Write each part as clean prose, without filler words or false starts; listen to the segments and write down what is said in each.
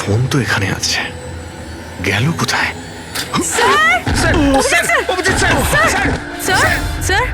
Phone তো এখানে আছে, গেল কোথায়? স্যার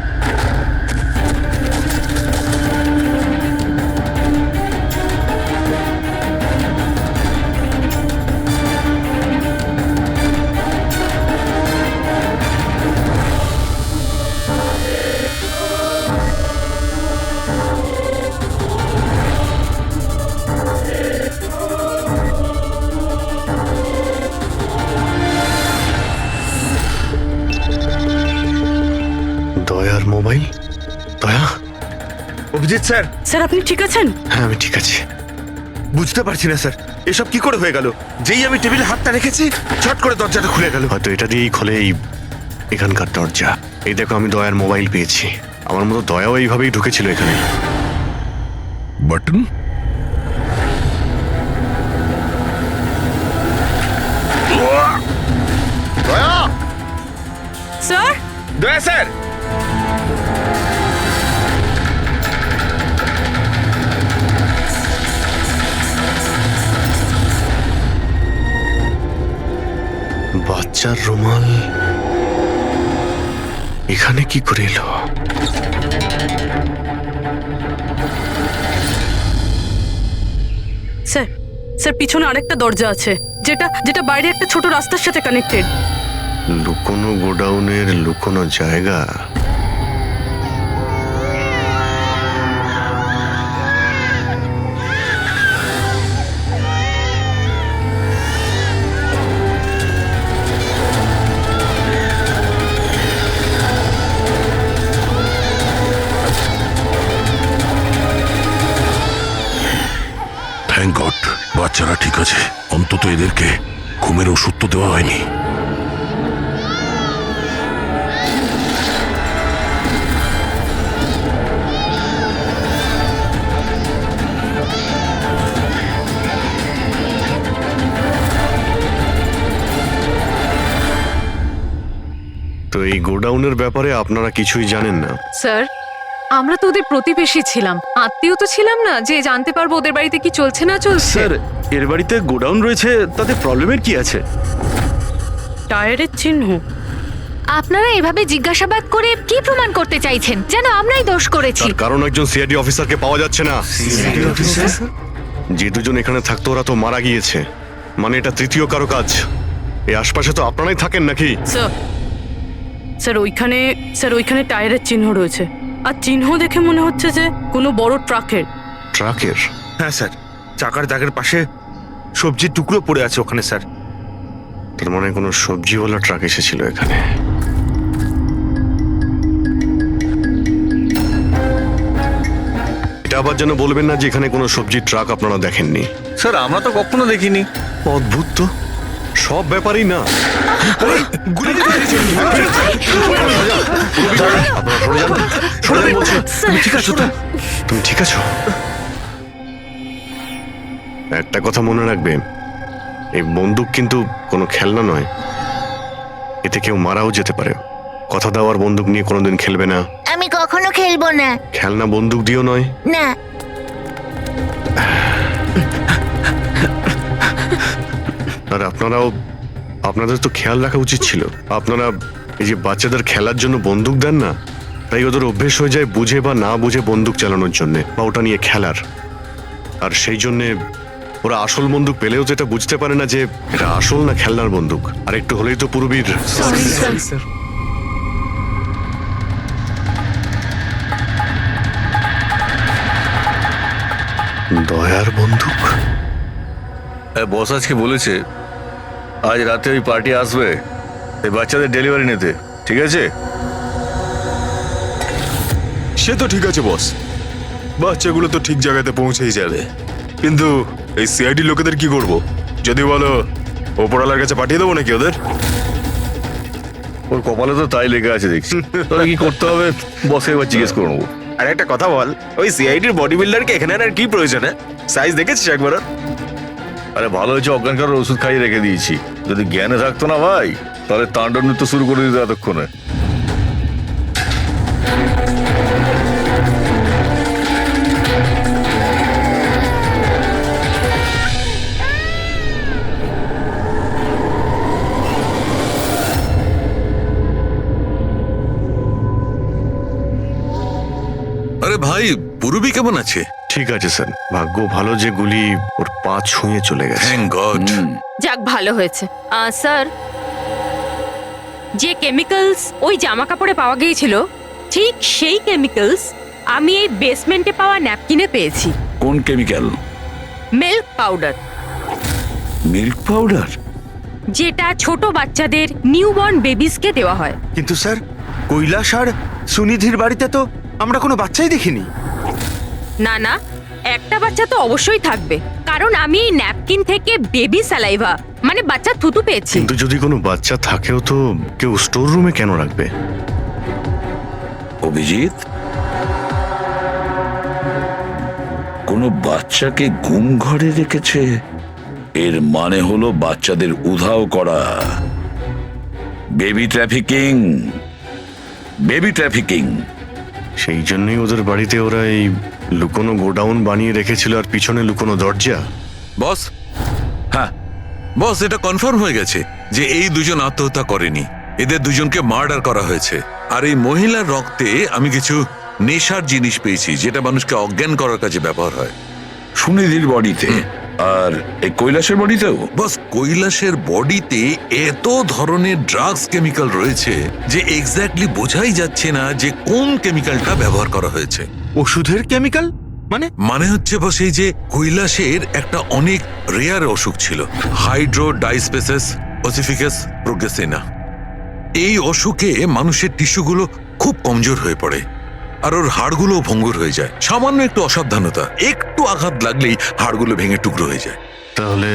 দয়ার মোবাইল। দয়া, অভিজিৎ স্যার। স্যার আপনি ঠিক আছেন? হ্যাঁ আমি ঠিক আছি। বুঝতে পারছি না স্যার, এসব কি করে হয়ে গেল? যেই আমি টেবিলে হাতটা রেখেছি ছট করে দরজাটা খুলে গেল। হয়তো এটা দিয়েই খোলে এই এখানকার দরজা। এই দেখো, আমি দয়ার মোবাইল পেয়েছি। আমার মতো দয়াও এইভাবেই ঢুকেছিল এখানে। বাটন দয়া, স্যার দয়া স্যার। বাচ্চার রুমাল এখানে কি করে এলো? স্যার স্যার পিছনে আরেকটা দরজা আছে, যেটা যেটা বাইরে একটা ছোট রাস্তার সাথে কানেক্টেড। লুকোনো গোডাউনের লুকোনো জায়গা। থ্যাংক গড, বাচ্চারা ঠিক আছে। অন্তত এদেরকে ঘুমের ওষুধ তো দেওয়া হয়নি। তো এই গোডাউনের ব্যাপারে আপনারা কিছুই জানেন না? স্যার, আমরা তো ওদের প্রতিবেশী ছিলাম, আত্মীয় তো ছিলাম না যে জানতে পারবো ওদের বাড়িতে কি চলছে না চলছে। স্যার, এর বাড়িতে গোডাউন রয়েছে, তাতে প্রবলেমের কি আছে? টায়ারের চিহ্ন। আপনারা এভাবে জিজ্ঞাসাবাদ করে কি প্রমাণ করতে চাইছেন? যেন আমরাই দোষ করেছি। তার কারণ একজন সিআইডি অফিসারকে পাওয়া যাচ্ছে না। যে দুজন এখানে থাকতো ওরা তো মারা গিয়েছে। মানে এটা তৃতীয় কারো কাজ। এই আশপাশে তো আপনারাই থাকেন নাকি? স্যার স্যার ওইখানে টায়ারের চিহ্ন রয়েছে, আর চিহ্ন দেখে মনে হচ্ছে যে কোনো বড় ট্রাকের। ট্রাকের? হ্যাঁ স্যার, চাকার দাগের পাশে সবজির টুকরো পড়ে আছে ওখানে স্যার। তার মানে কোনো সবজিওয়ালা ট্রাক এসেছিল এখানে। এটা আবার যেন বলবেন না যে এখানে কোনো সবজির ট্রাক আপনারা দেখেননি। স্যার, আমরা তো কখনো দেখিনি। অদ্ভুত তো, সব ব্যাপারই না। আপনারা সরে যান, সরে যান বলছি। তুমি ঠিক আছো তো? তুমি ঠিক আছো? একটা কথা মনে রাখবে, এই বন্দুক কিন্তু কোনো খেলনা নয়। এতে কেউ মারাও যেতে পারে। কথা দেওয়ার বন্দুক নিয়ে কোনোদিন খেলবে না। আমি কখনো খেলবো না। খেলনা বন্দুক দিয়েও নয়। না। আর আপনাদের তো খেয়াল রাখা উচিত ছিল। আপনারা এই যে বাচ্চাদের খেলার জন্য বন্দুক দেন না, তাই ওদের অভ্যেস হয়ে যায় বুঝে বা না বুঝে বন্দুক চালানোর জন্য বা ওটা নিয়ে খেলার। আর সেই জন্যে ওরা আসল বন্দুক পেলেও তো এটা বুঝতে পারে না যে এটা আসল না খেলনার বন্দুক। আর একটু হলেই তো পুরবীর। দয়ার বন্দুক? বস আজকে বলেছে আজ রাতে ওই পার্টি আসবে এই বাচ্চাদের ডেলিভারি নিতে, ঠিক আছে? সে তো ঠিক আছে বস, বাচ্চাগুলো তো ঠিক জায়গাতে পৌঁছেই যাবে। কিন্তু এই সিআইডি লোকেদের কি করব? যদি বলো ওপরওয়ালার কাছে পাঠিয়ে দেবো নাকি ওদের? ওর কপালে তো তাই লেগে আছে দেখছি। তবে কি করতে হবে বসে এবার জিজ্ঞেস করে নেবো। আর একটা কথা বল, ওই সিআইডির বডি বিল্ডারকে এখানে আর কি প্রয়োজন? সাইজ দেখেছিস একবার? আরে ভালো হয়েছে অজ্ঞান করার ওষুধ খাইয়ে রেখে দিয়েছি। যদি জ্ঞানে থাকতো না ভাই, তাহলে তাণ্ডব নৃত্য শুরু করে দিত এতক্ষণে। ভাই পূর্বী কেমন আছে? ঠিক আছে স্যার, ভাগ্য ভালো যে গুলি ওর পা ছুঁয়ে চলে গেছে। Thank god. যাক ভালো হয়েছে। স্যার, যে কেমিক্যালস ওই জামা কাপড়ে পাওয়া গিয়েছিল ঠিক সেই কেমিক্যালস আমি এই বেসমেন্টে পাওয়া ন্যাপকিনে পেয়েছি। কোন chemical? Milk powder, milk powder? যেটা ছোট বাচ্চাদের নিউবর্ন বেবিসকে দেওয়া হয়। কিন্তু স্যার, কৈলাস আর সুনিধির বাড়িতে তো আমরা কোনো বাচ্চাই দেখিনি। না না, একটা বাচ্চা তো অবশ্যই থাকবে, কারণ আমি এই ন্যাপকিন থেকে বেবি স্যালাইভা মানে বাচ্চার থুতু পেয়েছি। কিন্তু যদি কোনো বাচ্চা থাকেও তো কেউ স্টোর রুমে কেন রাখবে? অভিজিৎ, কোনো বাচ্চাকে গুম ঘরে রেখেছে, এর মানে হলো বাচ্চাদের উধাও করা। Baby trafficking, baby trafficking. সেই জন্যই ওদের বাড়িতে ওরা এই লুকোনো গোডাউন বানিয়ে রেখেছিল আর পিছনে লুকোনো দরজা। বস, হ্যাঁ, বস এটা কনফার্ম হয়ে গেছে যে এই দুজন আত্মহত্যা করেনি, এদের দুজনকে মার্ডার করা হয়েছে। আর এই মহিলার রক্তে আমি কিছু নেশার জিনিস পেয়েছি যেটা মানুষকে অজ্ঞান করার কাজে ব্যবহার হয়। সুনিধির বডিতে আর এই কৈলাসের বডিতেও? বস, কৈলাসের বডিতে এত ধরনের ড্রাগস কেমিক্যাল রয়েছে যে এক্স্যাক্টলি বোঝাই যাচ্ছে না যে কোন কেমিক্যালটা ব্যবহার করা হয়েছে। ওষুধের কেমিক্যাল মানে? মানে হচ্ছে বস, এই যে কৈলাসের একটা অনেক রেয়ার অসুখ ছিল, হাইড্রো ডাইস্পেসিস ওসিফিকাস প্রোগ্রেসিনা। এই অসুখে মানুষের টিস্যুগুলো খুব কমজোর হয়ে পড়ে আর ওর হাড়গুলো ভঙ্গুর হয়ে যায়। সামান্য একটু অসাবধানতা, একটু আঘাত লাগলেই হাড়গুলো ভেঙে টুকরো হয়ে যায়। তাহলে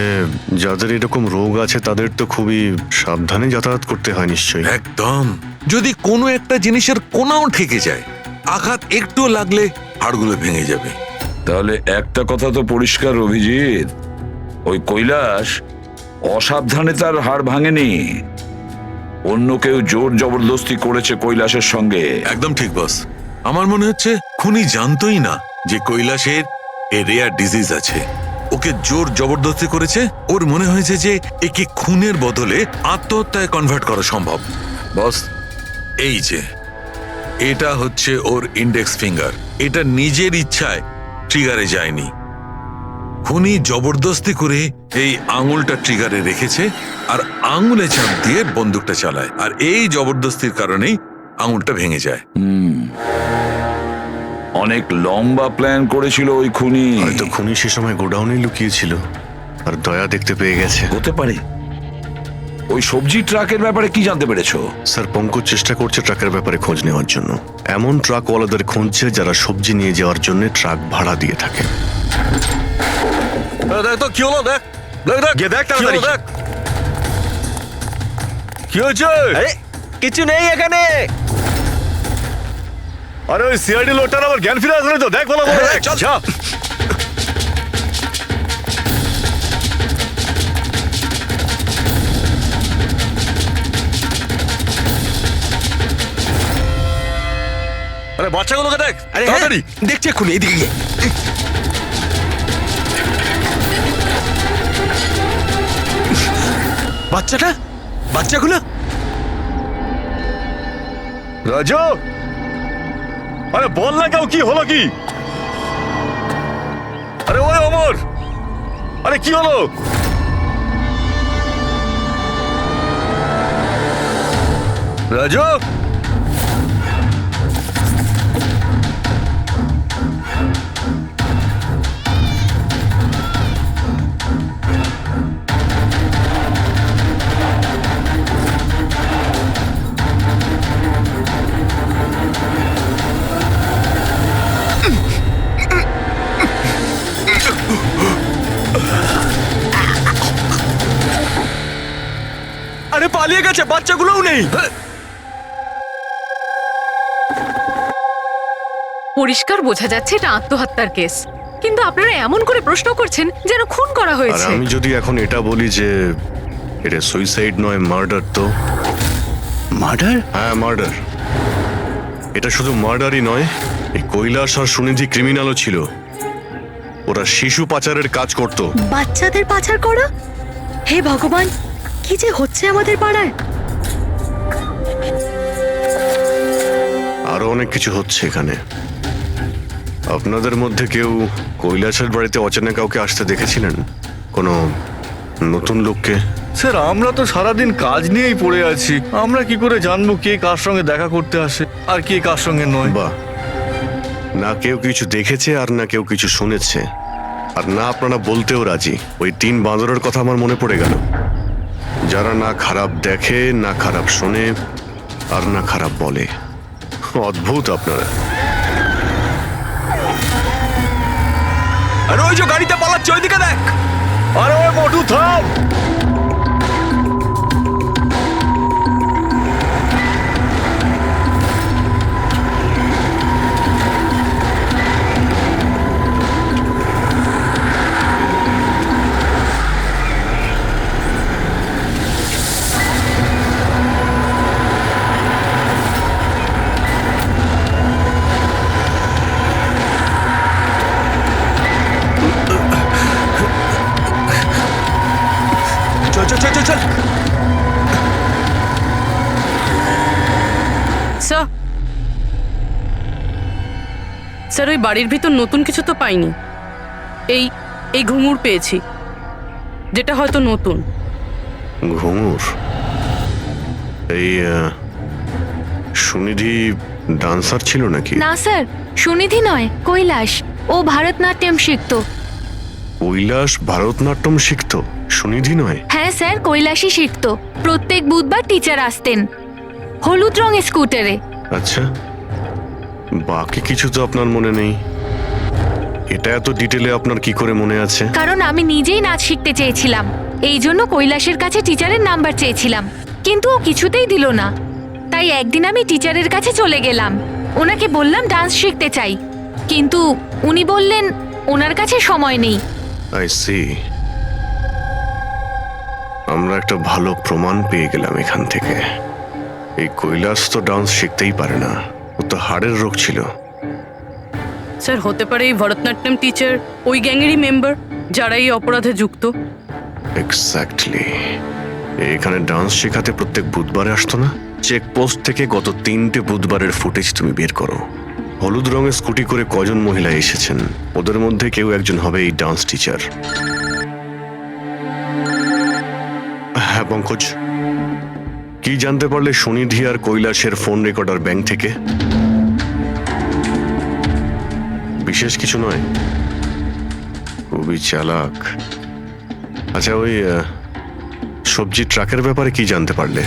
যাদের এরকম রোগ আছে তাদের তো খুবই সাবধানে যাতায়াত করতে হয় নিশ্চয়ই। একদম, যদি কোনো একটা জিনিসের কোনাও ঠেকে যায়, আঘাত একটু লাগলে হাড়গুলো ভেঙে যাবে। তাহলে একটা কথা তো পরিষ্কার অভিজিৎ, ওই কৈলাস অসাবধানে তার হাড় ভাঙেনি, অন্য কেউ জোর জবরদস্তি করেছে কৈলাসের সঙ্গে। একদম ঠিক বস, আমার মনে হচ্ছে খুনি জানতোই না যে কৈলাসের এ রেয়ার ডিজিজ আছে। ওকে জোর জবরদস্তি করেছে, ওর মনে হয়েছে যে একে খুনের বদলে আত্মহত্যায় কনভার্ট করা সম্ভব। বস, এই যে এটা হচ্ছে ওর ইন্ডেক্স ফিঙ্গার, এটা নিজের ইচ্ছায় ট্রিগারে যায়নি, খুনি জবরদস্তি করে এই আঙুলটা ট্রিগারে রেখেছে আর আঙুলে চাপ দিয়ে বন্দুকটা চালায়, আর এই জবরদস্তির কারণেই আঙুলটা ভেঙে যায়। অনেক লম্বা প্ল্যান করেছিল ওই খুনি। হয়তো খুনি সে সময় গোডাউনেই লুকিয়েছিল আর দয়া দেখতে পেয়ে গেছে। হতে পারে। ওই সবজি ট্রাকের ব্যাপারে কি জানতে পেরেছো? স্যার, পঙ্কজ চেষ্টা করছে ট্রাকের ব্যাপারে খোঁজ নেওয়ার জন্য। এমন ট্রাকওয়ালাদের খুঁজছে যারা সবজি নিয়ে যাওয়ার জন্য ট্রাক ভাড়া দিয়ে থাকে। দেখ তো কি হলো, দেখ দেখ দেখ গিয়ে দেখ কি হলো, তাড়াতাড়ি। দেখ কি হয়েছে। কিছু নেই এখানে। আরে ওই সিআইডি লোকটার আবার জ্ঞান ফিরে আসলে তো, দেখ ভালো করে, দেখ চল। যা। আরে বাচ্চাগুলোকে দেখ আরে তাড়াতাড়ি। দেখছি এক্ষুনি, এদিকে গিয়ে। বাচ্চাটা, বাচ্চাগুলো। রাজু, আরে বল না কেউ, কি হলো কি? আরে ওই অমর, আরে কি হলো? রাজু, আরে পালিয়ে গেছে, বাচ্চাগুলোও নেই। পরিষ্কার বোঝা যাচ্ছে এটা আত্মহত্যার কেস, কিন্তু আপনারা এমন করে প্রশ্ন করছেন যেন খুন করা আর হয়েছে। আমি যদি এখন এটা বলি যে এটা সুইসাইড নয় মার্ডার, তো মার্ডার? হ্যাঁ মার্ডার। এটা শুধু মার্ডারই নয়, এই কৈলাস আর সুনিধি ক্রিমিনালও ছিল। ওরা শিশু পাচারের কাজ করত। বাচ্চাদের পাচার করা? হে ভগবান, কি যে হচ্ছে আমাদের পাড়ায়। আরো অনেক কিছু হচ্ছে এখানে। আপনাদের মধ্যে কেউ কৈলাসের বাড়িতে অচেনা কাউকে আসতে দেখেছিলেন? কোনো নতুন লোককে? স্যার আমরা তো সারাদিন কাজ নিয়েই পড়ে আছি, আমরা কি করে জানবো কে কার সঙ্গে দেখা করতে আসে আর কে কার সঙ্গে নয়? বা না কেউ কিছু দেখেছে আর না কেউ কিছু শুনেছে, আর না আপনারা বলতেও রাজি। ওই 3 বাঁদরের কথা আমার মনে পড়ে গেল, যারা না খারাপ দেখে, না খারাপ শোনে, আর না খারাপ বলে। অদ্ভুত আপনারা। আর ওই যে গাড়িতে পালাচ্ছে ওইদিকে দেখ। আরে ওই মোটু থাম। চল চল চল চল চল। স্যার, স্যার ওই বাড়ির ভিতর নতুন কিছু তো পাইনি। এই এই ঘুঙুর পেয়েছি, যেটা হয়তো নতুন। ঘুঙুর? এই সুনিধি ডান্সার ছিল নাকি? না স্যার, সুনিধি নয়, কৈলাস। ও ভারতনাট্যম শিখতো। কৈলাস ভারতনাট্যম শিখতো, সুনিধি নয়? হ্যাঁ স্যার, কৈলাসই শিখতো। প্রত্যেক বুধবার টিচার আসতেন হলুদ রঙের স্কুটারে। আচ্ছা, বাকি কিছু তো আপনার মনে নেই। এটা এত ডিটেলে আপনার কি করে মনে আছে? কারণ আমি নিজেই নাচ শিখতে চেয়েছিলাম, এই জন্য কৈলাসের কাছে টিচারের নাম্বার চেয়েছিলাম, কিন্তু ও কিছুতেই দিল না। তাই একদিন আমি টিচারের কাছে চলে গেলাম, ওনাকে বললাম ডান্স শিখতে চাই, কিন্তু উনি বললেন ওনার কাছে সময় নেই। I see. আমরা একটা ভালো প্রমাণ পেয়ে গেলাম এখান থেকে। এই কৈলাস তো ডান্স শিখতেই পারে না, ও তো হাড়ের রোগ ছিল। স্যার হতে পারে এই ভরতনাট্যম টিচার ওই গ্যাংয়েরই মেম্বার যারা এই অপরাধে যুক্ত। এক্স্যাক্টলি। এখানে ডান্স শেখাতে প্রত্যেক বুধবারে আসতো না? চেকপোস্ট থেকে গত 3টে বুধবারের ফুটেজ তুমি বের করো। হলুদ রঙের স্কুটি করে কজন মহিলা এসেছেন, ওদের মধ্যে কেউ একজন হবে এই ডান্স টিচার। হ্যাঁ পঙ্কজ, কি জানতে পারলে সুনিধি আর কৈলাসের ফোন রেকর্ডার ব্যাংক থেকে? বিশেষ কিছু নয়, খুবই চালাক। আচ্ছা, ওই সবজি ট্রাকের ব্যাপারে কি জানতে পারলে?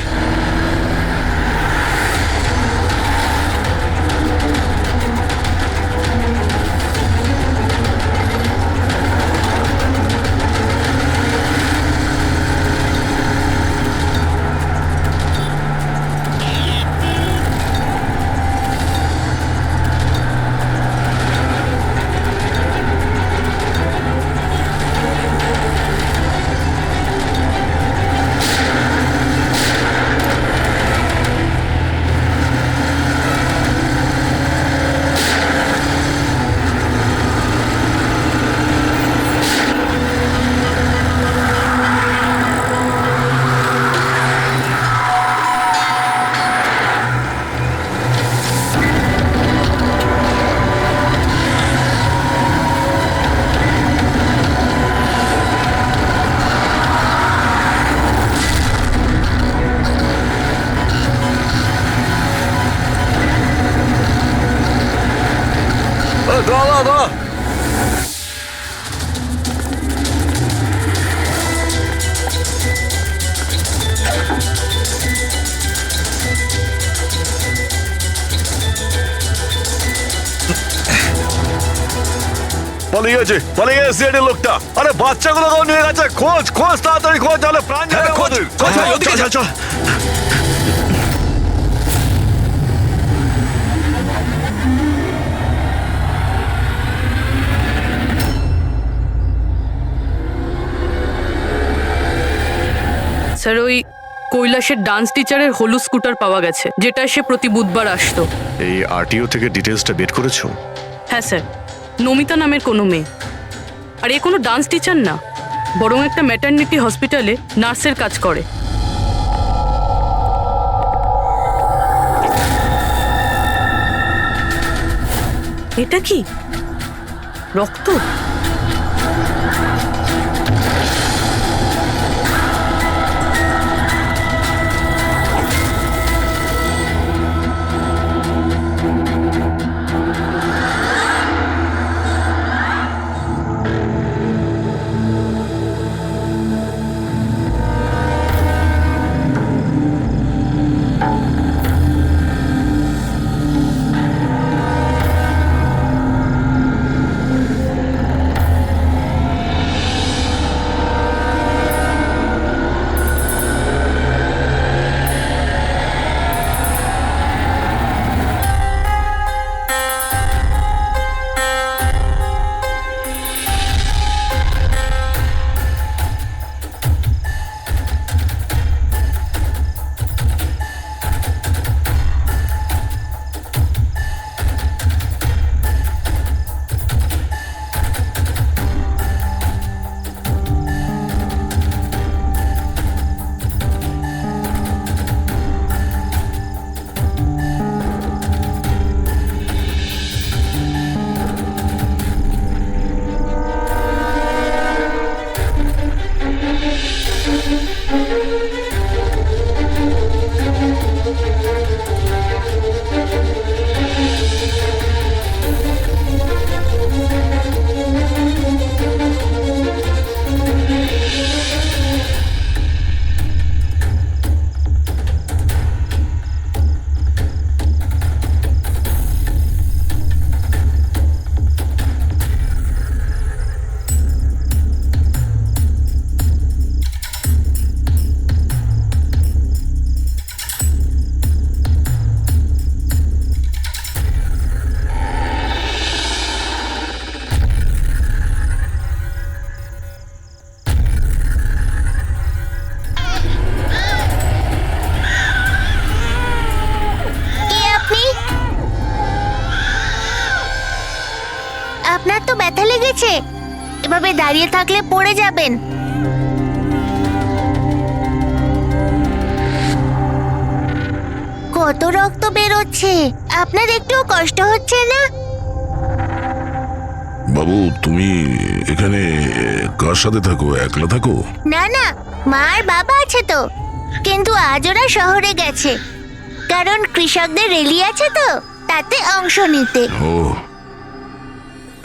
পালিয়ে গেছে, পালিয়ে গেছে সিআইডি লোকটা। আরে বাচ্চাগুলোকেও নিয়ে গেছে। খোঁজ খোঁজ, তাড়াতাড়ি খোঁজ, তাহলে প্রাণ যাবে আমাদের। চল চল। স্যার ওই কৈলাসের ডান্স টিচারের হলুদ স্কুটার পাওয়া গেছে, যেটা সে প্রতি বুধবার আসতো। এই আরটিও থেকে ডিটেলসটা বের করেছো? হ্যাঁ স্যার, নমিতা নামের কোনো মেয়ে। আর এ কোনো ডান্স টিচার না, বরং একটা ম্যাটারনিটি হসপিটালে নার্সের কাজ করে। এটা কি? রক্ত? আপনার তো ব্যথা লেগেছে, এভাবে দাঁড়িয়ে থাকলে পড়ে যাবেন। কত রক্ত বেরোচ্ছে, আপনার একটুও কষ্ট হচ্ছে না? বাবু, তুমি এখানে কার সাথে থাকো? একলা থাকো? না না, মা আর বাবা আছে তো, কিন্তু আজ ওরা শহরে গেছে, কারণ কৃষকদের র্যালি আছে তো, তাতে অংশ নিতে। ও,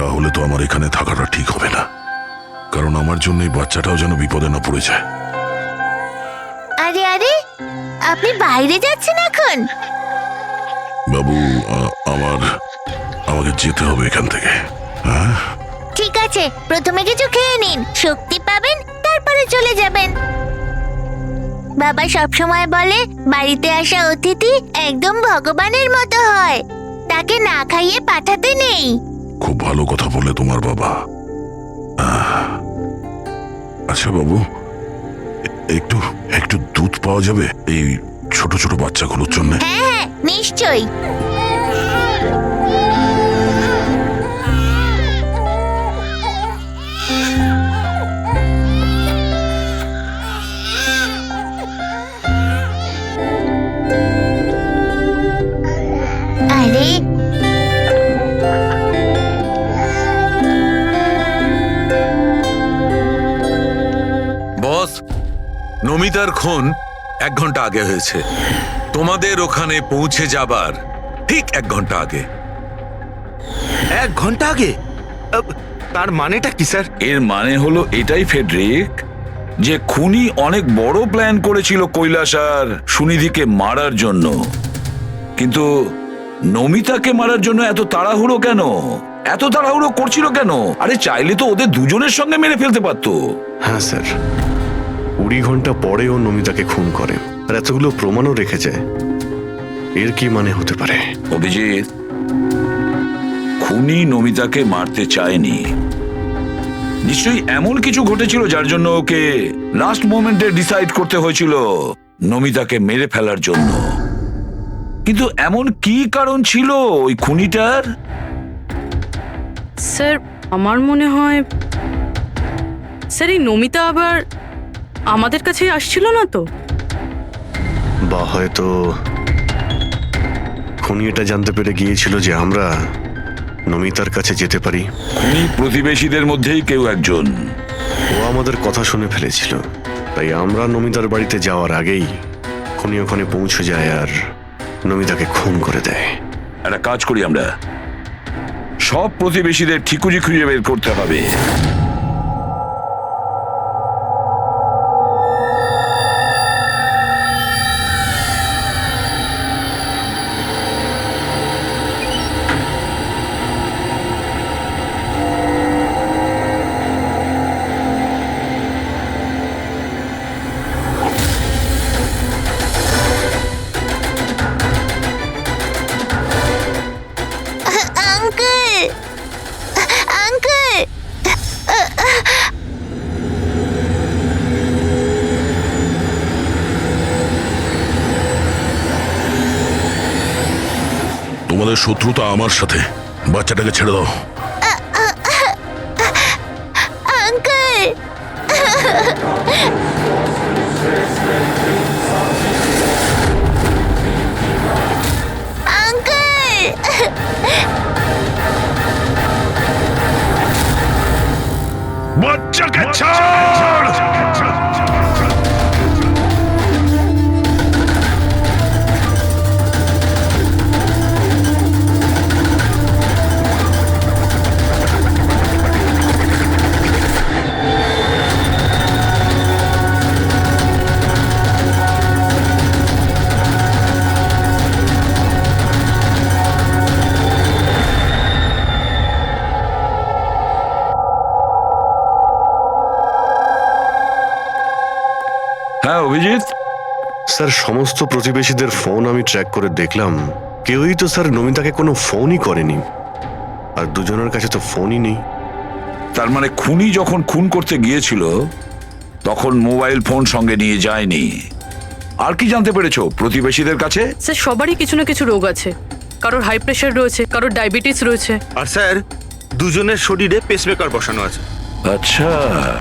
তাহলে তো আমার এখানে থাকাটা ঠিক হবে না, কারণ আমার জন্য এই বাচ্চাটাও যেন বিপদে না পড়ে যায়। আরে আরে, আপনি বাইরে যাচ্ছেন এখন? বাবু, আমাকে যেতে হবে এখান থেকে। হ্যাঁ, ঠিক আছে, প্রথমে কিছু খেয়ে নিন, শক্তি পাবেন, তারপরে চলে যাবেন। বাবা সবসময় বলে বাড়িতে আসা অতিথি একদম ভগবানের মতো হয়, তাকে না খাইয়ে পাঠাতে নেই। খুব ভালো কথা বলে তোমার বাবা। আচ্ছা বাবু, একটু একটু দুধ পাওয়া যাবে এই ছোট ছোট বাচ্চাগুলোর জন্য? হ্যাঁ হ্যাঁ, নিশ্চয়ই। আরে, বস, নমিতার খুন 1 ঘন্টা আগে হয়েছে, তোমাদের ওখানে পৌঁছে যাবার ঠিক 1 ঘন্টা আগে। 1 ঘন্টা আগে? তার মানেটা কি স্যার? এর মানে হলো এটাই ফেডরিক, যে খুনি অনেক বড় প্ল্যান করেছিল কৈলাস আর সুনিধিকে মারার জন্য, কিন্তু নমিতাকে মারার জন্য এত তাড়াহুড়ো কেন? এত তাড়াহুড়ো করছিল কেন? আরে চাইলে তো ওদের দুজনের সঙ্গে মেরে ফেলতে পারতো। হ্যাঁ স্যার, 20 ঘন্টা পরেও নমিতাকে খুন করে, আর এতগুলো প্রমাণও রেখেছে। এর কি মানে হতে পারে? অভিজিৎ, খুনি নমিতাকে মারতে চায়নি, নিশ্চয়ই এমন কিছু ঘটেছিল যার জন্য ওকে লাস্ট মোমেন্টে ডিসাইড করতে হয়েছিল নমিতাকে মেরে ফেলার জন্য। কিন্তু এমন কি কারণ ছিল ওই খুনিটার? স্যার, আমার মনে হয় স্যার এই নমিতা আবার আমাদের কাছেই আসছিল না তো? বা হয়তো খুনি এটা জানতে পেরে গিয়েছিল যে আমরা নমিতার কাছে যেতে পারি? উনি প্রতিবেশীদের মধ্যেই কেউ একজন। ও আমাদের কথা শুনে ফেলেছিল, তাই আমরা নমিতার বাড়িতে যাওয়ার আগেই খুনি ওখানে পৌঁছে যায় আর নমিতাকে খুন করে দেয়। একটা কাজ করি আমরা, সব প্রতিবেশীদের ঠিকুজি খুঁজে বের করতে হবে। আঙ্কেল, আঙ্কেল, তোমাদের শত্রুতা আমার সাথে, বাচ্চাটাকে ছেড়ে দাও। আঙ্কেল, আঙ্কেল, বাচ্চাকে ছাড়! হ্যাঁ অভিজিৎ, স্যার, সমস্ত প্রতিবেশীদের ফোন আমি ট্র্যাক করে দেখলাম, কেউই তো স্যার নমিতাকে কোনো ফোনই করেনি, আর দুজনের কাছে তো ফোনই নেই। তার মানে খুনি যখন খুন করতে গিয়েছিল তখন মোবাইল ফোন সঙ্গে নিয়ে যায়নি। আর কি জানতে পেরেছো প্রতিবেশীদের কাছে? স্যার, সবারই কিছু না কিছু রোগ আছে। কারোর হাই প্রেশার রয়েছে, কারোর ডায়াবেটিস রয়েছে। আর স্যার, দুজনের শরীরে পেসমেকার বসানো আছে। আচ্ছা,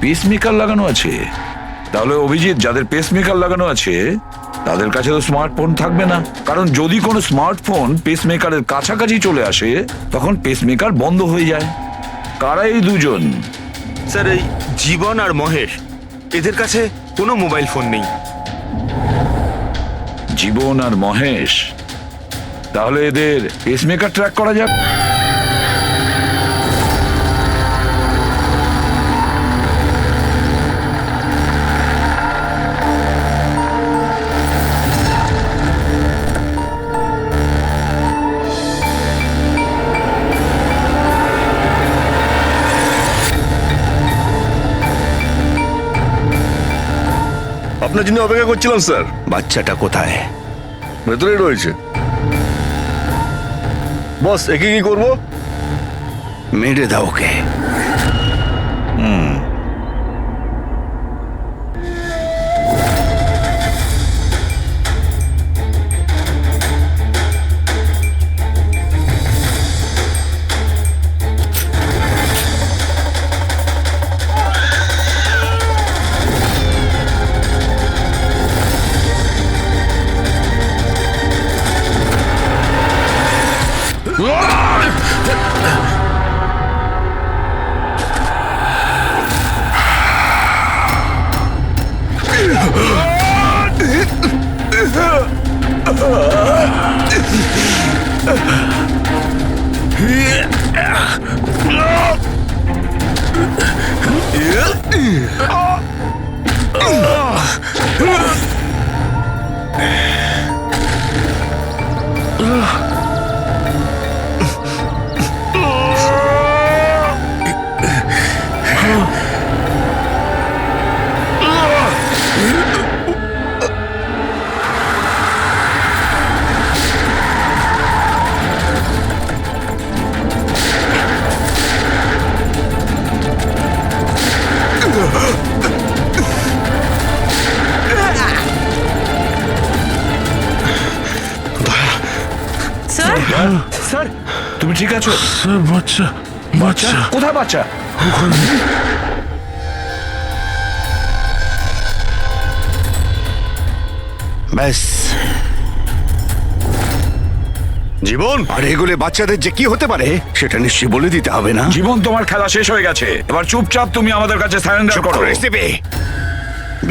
পেসমেকার লাগানো আছে। তাহলে অভিজিৎ, যাদের পেসমেকার লাগানো আছে তাদের কাছে তো স্মার্টফোন থাকবে না, কারণ যদি কোনো স্মার্টফোন পেসমেকারের কাছাকাছি চলে আসে তখন পেসমেকার বন্ধ হয়ে যায়। কারা এই দুজন? স্যার, এই জীবন আর মহেশ, এদের কাছে কোনো মোবাইল ফোন নেই। জীবন আর মহেশ? তাহলে এদের পেসমেকার ট্র্যাক করা যাক। আপনার জন্য অপেক্ষা করছিলাম স্যার। বাচ্চাটা কোথায়? ভেতরেই রয়েছে। বস, একে কি করবো? মেরে দাও ওকে। স্যার, তুমি ঠিক আছো? বাচ্চা, বাচ্চা কোথায় বাচ্চা? ব্যাস, জীবন, আর এগুলো বাচ্চাদের যে কি হতে পারে সেটা নিশ্চয়ই বলে দিতে হবে না? জীবন, তোমার খেলা শেষ হয়ে গেছে। এবার চুপচাপ তুমি আমাদের কাছে সারেন্ডার চুপ করো। করে এসেবে।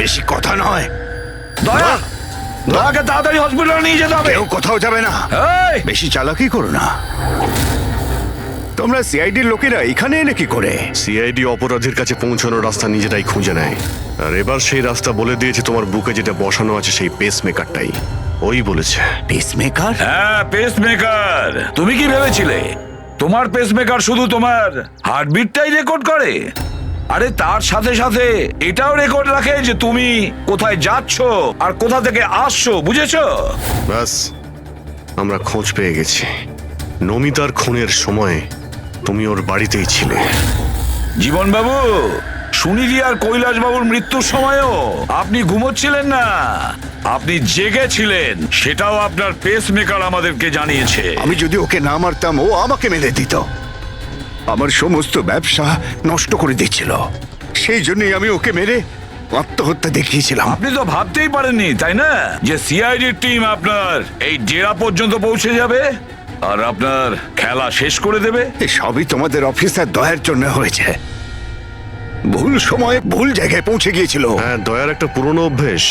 বেশি কথা নয়। দয়া, দয়াকে তাড়াতাড়ি হসপিটালে নিয়ে যেতে হবে। কেউ কোথাও যাবে না। এই, বেশি চালাকি করো না। তোমরা সিআইডির লোকেরা এখানে এলে কি করে? সিআইডি অপরাধীর কাছে পৌঁছানোর রাস্তা নিজেরাই খুঁজে নেয়, আর এবার সেই রাস্তা বলে দিয়েছে তোমার বুকে যেটা বসানো আছে সেই পেসমেকারটাই। ওই বলেছে। পেসমেকার? হ্যাঁ, পেসমেকার। তুমি কি ভেবেছিলে তোমার পেসমেকার শুধু তোমার হার্টবিটটাই রেকর্ড করে? আরে তার সাথে সাথে এটাও রেকর্ড রাখে যে তুমি কোথায় যাচ্ছ আর কোথা থেকে আসছো, বুঝেছো? ব্যাস, আমরা খোঁজ পেয়ে গেছি। নমিতার খুনের সময় তুমি ওর বাড়িতেই ছিলে। জীবন বাবু, সুনিধি আর কৈলাস বাবুর মৃত্যুর সময়ও আপনি ঘুমোচ্ছিলেন না, আপনি জেগেছিলেন। সেটাও আপনার পেসমেকার আমাদেরকে জানিয়েছে। আমি যদি ওকে না মারতাম ও আমাকে মেরে দিত। আমার সমস্ত ব্যবসা নষ্ট করে দিচ্ছিল। সেই জন্যই আমি ওকে মেরে আত্মহত্যা দেখিয়েছিলাম। আপনি তো ভাবতেই পারেননি, তাই না, যে সিআইডির টিম আপনার এই ডেরা পর্যন্ত পৌঁছে যাবে আর আপনার খেলা শেষ করে দেবে। সবই তোমাদের অফিসার দয়ার জন্য হয়েছে। ভুল সময়ে ভুল জায়গায় পৌঁছে গিয়েছিল। হ্যাঁ, দয়ার একটা পুরনো অভ্যেস।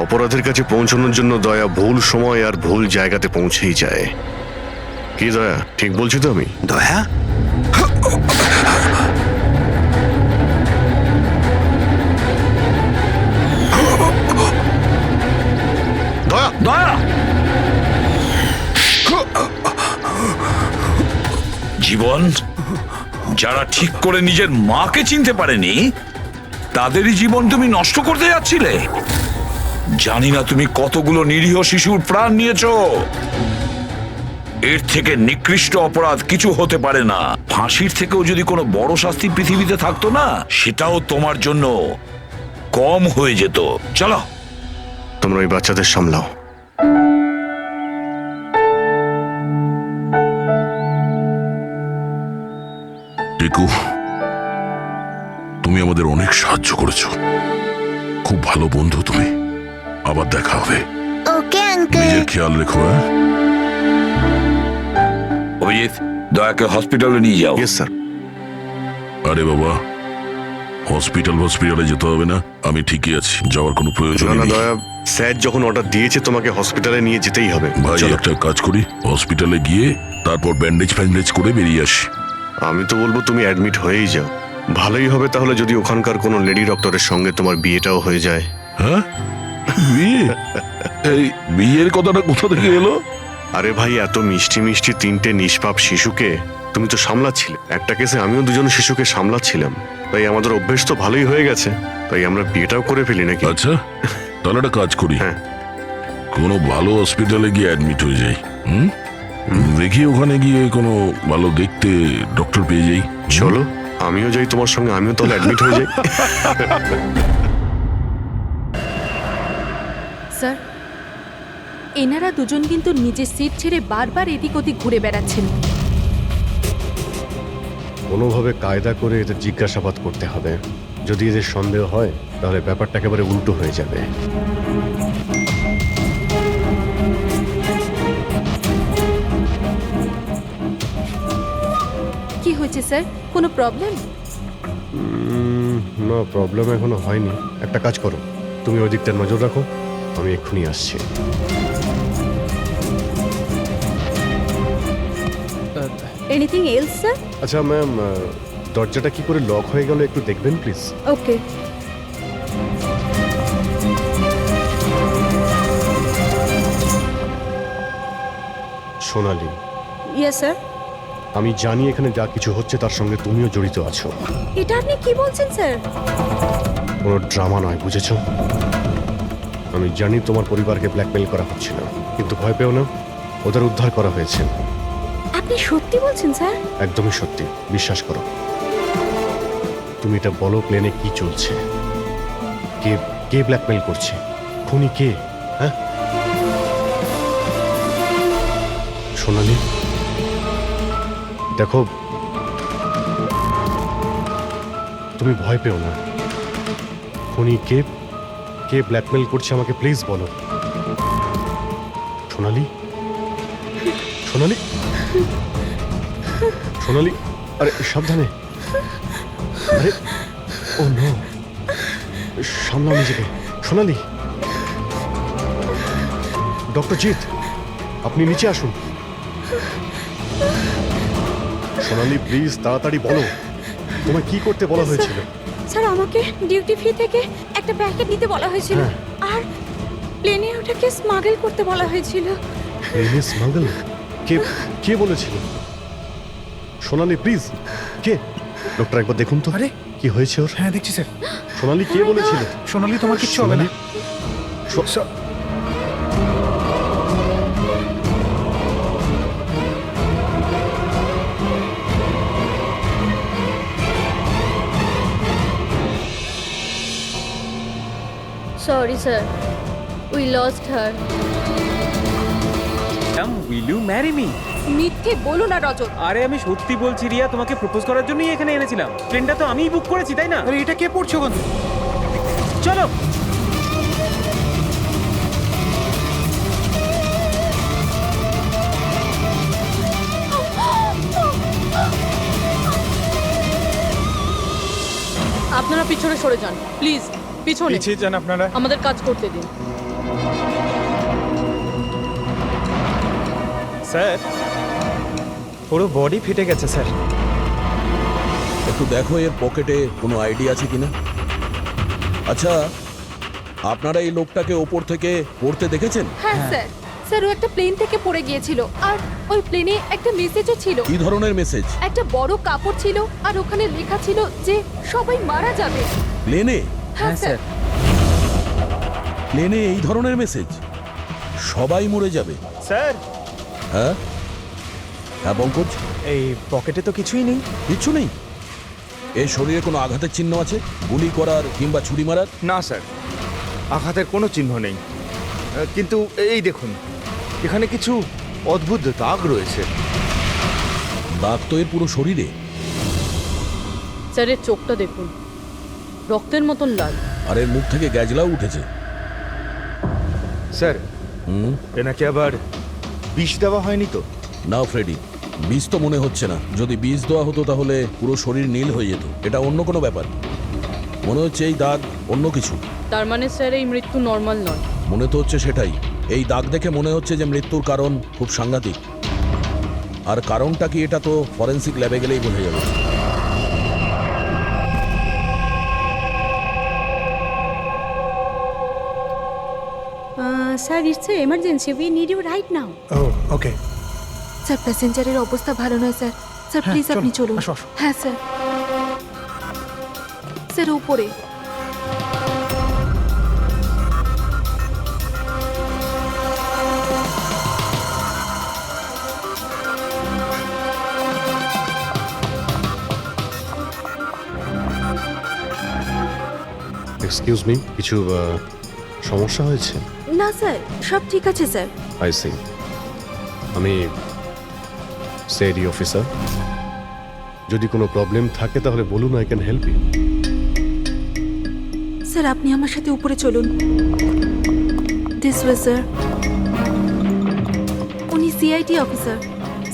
অপরাধের কাছে পৌঁছানোর জন্য দয়া ভুল সময় আর ভুল জায়গাতে পৌঁছেই যায়। কি দয়া, ঠিক বলছি তো আমি? দয়া? দয়া, দয়া, জীবন, যারা ঠিক করে নিজের মাকে চিনতে পারেনি তাদেরই জীবন তুমি নষ্ট করতে যাচ্ছিলে। জানি না তুমি কতগুলো নিরীহ শিশুর প্রাণ নিয়েছো। এর থেকে নিকৃষ্ট অপরাধ কিছু হতে পারে না। ফাঁসির থেকেও যদি কোনো বড় শাস্তি পৃথিবীতে থাকতো না, সেটাও তোমার জন্য কম হয়ে যেত। চলো, তোমরা ওই বাচ্চাদের সামলাও। টিকু, তুমি আমাদের অনেক সাহায্য করেছো। খুব ভালো বন্ধু তুমি। আবার দেখা হবে। Okay uncle. নিজের খেয়াল রেখো। হ্যাঁ, অভিজিৎ, দয়াকে হসপিটালে নিয়ে যাও। Yes sir. আরে বাবা, হসপিটালে যেতে হবে না। আমি ঠিকই আছি, যাওয়ার কোনো প্রয়োজন না না নেই। দয়া, স্যার যখন অর্ডার দিয়েছে তোমাকে হসপিটালে নিয়ে যেতেই হবে। ভাই, চলো। একটা কাজ করি, হসপিটালে গিয়ে তারপর ব্যান্ডেজ করে বেরিয়ে আসি। আমি তো বলবো তুমি অ্যাডমিট হয়েই যাও। ভালোই হবে তাহলে যদি ওখানকার কোনো লেডি ডক্টরের সঙ্গে তোমার বিয়েটাও হয়ে যায়। হ্যাঁ, বিয়ে? এই বিয়ের কথাটা কোথা থেকে এলো? আরে ভাই, এত মিষ্টি মিষ্টি তিনটে নিষ্পাপ শিশুকে তুমি তো সামলাচ্ছিলে। একটা কেসে আমিও দুজন শিশুকে সামলাচ্ছিলাম। তাই আমাদের অভ্যেস তো ভালোই হয়ে গেছে। তাই আমরা বিয়েটাও করে ফেলি নাকি? আচ্ছা, তাহলে একটা কাজ করি, হ্যাঁ। কোনো ভালো হসপিটালে গিয়ে অ্যাডমিট হয়ে যাই। দেখি ওখানে গিয়ে কোনো ভালো দেখতে ডক্টর পেয়ে যাই। চলো, আমিও যাই তোমার সঙ্গে, আমিও তাহলে অ্যাডমিট হয়ে যাই। স্যার, এনারা দুজন কিন্তু নিজের সিট ছেড়ে বারবার এদিক ওদিক ঘুরে বেড়াচ্ছেন। কোনোভাবে কায়দা করে এদের জিজ্ঞাসাবাদ করতে হবে। যদি এদের সন্দেহ হয় তাহলে ব্যাপারটা একেবারে উল্টো হয়ে যাবে। কি হয়েছে স্যার, কোনো প্রবলেম? না, প্রবলেম এখনো হয়নি। একটা কাজ করো, তুমি ওই দিকটা নজর রাখো, আমি এক্ষুনি আসছি। Anything else sir? আচ্ছা ম্যাম, দরজাটা কি করে লক হয়ে গেল একটু দেখবেন please? Okay. Sonali, yes sir. আমি জানি এখানে যা কিছু হচ্ছে তার সঙ্গে তুমিও জড়িত আছো। এটা আপনি কি বলছেন স্যার? কোনো ড্রামা নয়, বুঝেছো? আমি জানি তোমার পরিবারকে ব্ল্যাকমেল করা হচ্ছিল, কিন্তু ভয় পেও না, ওদের উদ্ধার করা হয়েছে। আপনি সত্যি বলছেন স্যার? একদমই সত্যি, বিশ্বাস করো। তুমি এটা বলো, প্লেনে কি চলছে? কে কে ব্ল্যাকমেল করছে? খুনি কে? হ্যাঁ সোনালি, দেখো, তুমি ভয় পেও না। খুনি কে, কে ব্ল্যাকমেল করছে আমাকে প্লিজ বলো। সোনালি, সোনালি, সোনালি, আরে সাবধানে। আরে ও নো, সামলাও নিজেকে। সোনালি, ডক্টর জিৎ, আপনি নিচে আসুন। সোনালি প্লিজ তাড়াতাড়ি বলো, তোমায় কি করতে বলা হয়েছিল? স্যার আমাকে ডিউটি ফ্রি থেকে একটা প্যাকেট নিতে বলা হয়েছিল আর প্লেনে ওটাকে স্মাগল করতে বলা হয়েছিল। প্লেনে স্মাগল? কে কে বলেছিল? সোনালি প্লিজ, কে? ডক্টর একবার দেখুন তো। আরে কি হয়েছে ওর? হ্যাঁ দেখছি স্যার। সোনালি কে বলেছিল? সোনালি তোমার কিচ্ছু হবে না। Sorry sir, we lost her. Will you marry me? মিথ্যে বলো না রজত। আরে আমি সত্যি বলছি রিয়া, তোমাকে প্রপোজ করার জন্যই এখানে এনেছিলাম। ট্রেনটা তো আমিই বুক করেছি, তাই না? আরে এটা কে পড়ছো কোন? চলো। আপনারা পিছনে সরে যান প্লিজ, পিছনে। পিছিয়ে যান আপনারা। আমাদের কাজ করতে দিন। স্যার পুরো বডি ফেটে গেছে স্যার। একটু দেখো এর পকেটে কোনো আইডি আছে কিনা। আচ্ছা, আপনারা এই লোকটাকে ওপর থেকে পড়তে দেখেছেন? হ্যাঁ স্যার, স্যার ও একটা প্লেন থেকে পড়ে গিয়েছিল আর ওই প্লেনে একটা মেসেজও ছিল। কি ধরনের মেসেজ? একটা বড় কাপড় ছিল আর ওখানে লেখা ছিল যে সবাই মারা যাবে। প্লেনে? হ্যাঁ স্যার। প্লেনে এই ধরনের মেসেজ? সবাই মরে যাবে? স্যার। হ্যাঁ হ্যাঁ পঙ্কজ, এই পকেটে তো কিছুই নেই। কিচ্ছু নেই? এর শরীরে কোনো আঘাতের চিহ্ন আছে? গুলি করার কিংবা ছুরি মারার? না স্যার, আঘাতের কোনো চিহ্ন নেই। কিন্তু এই দেখুন, এখানে কিছু অদ্ভুত দাগ রয়েছে। দাগ তো এর পুরো শরীরে। স্যারের চোখটা দেখুন, রক্তের মতন লাল। আর এর মুখ থেকে গ্যাজলাও উঠেছে। স্যার, এনাকে আবার বিষ দেওয়া হয়নি তো? না ফ্রেডি, বিষ তো মনে হচ্ছে না। যদি বিষ দেওয়া হতো তাহলে পুরো শরীর নীল হয়ে যেত। এটা অন্য কোনো ব্যাপার। মনে হচ্ছে এই দাগ অন্য কিছু। তার মানে স্যার এই মৃত্যু নর্মাল নয়। মনে তো হচ্ছে সেটাই। এই দাগ দেখে মনে হচ্ছে যে মৃত্যুর কারণ খুব সাংঘাতিক। আর কারণটা কি এটা তো ফরেন্সিক ল্যাবে গেলেই বোঝা যাবে। Sir it's a emergency, we need you right now. Oh okay. Sir প্যাসেঞ্জারের অবস্থা ভালো নয় স্যার। স্যার প্লিজ আপনি চলুন। হ্যাঁ স্যার। স্যার উপরে। এক্সকিউজ মি, কিছু সমস্যা হয়েছে? না স্যার, সব ঠিক আছে স্যার। I see. আমি সিআইডি অফিসার। যদি কোনো প্রবলেম থাকে তাহলে বলুন, I can help you. Sir আপনি আমার সাথে উপরে চলুন। This way sir. উনি সিআইডি অফিসার।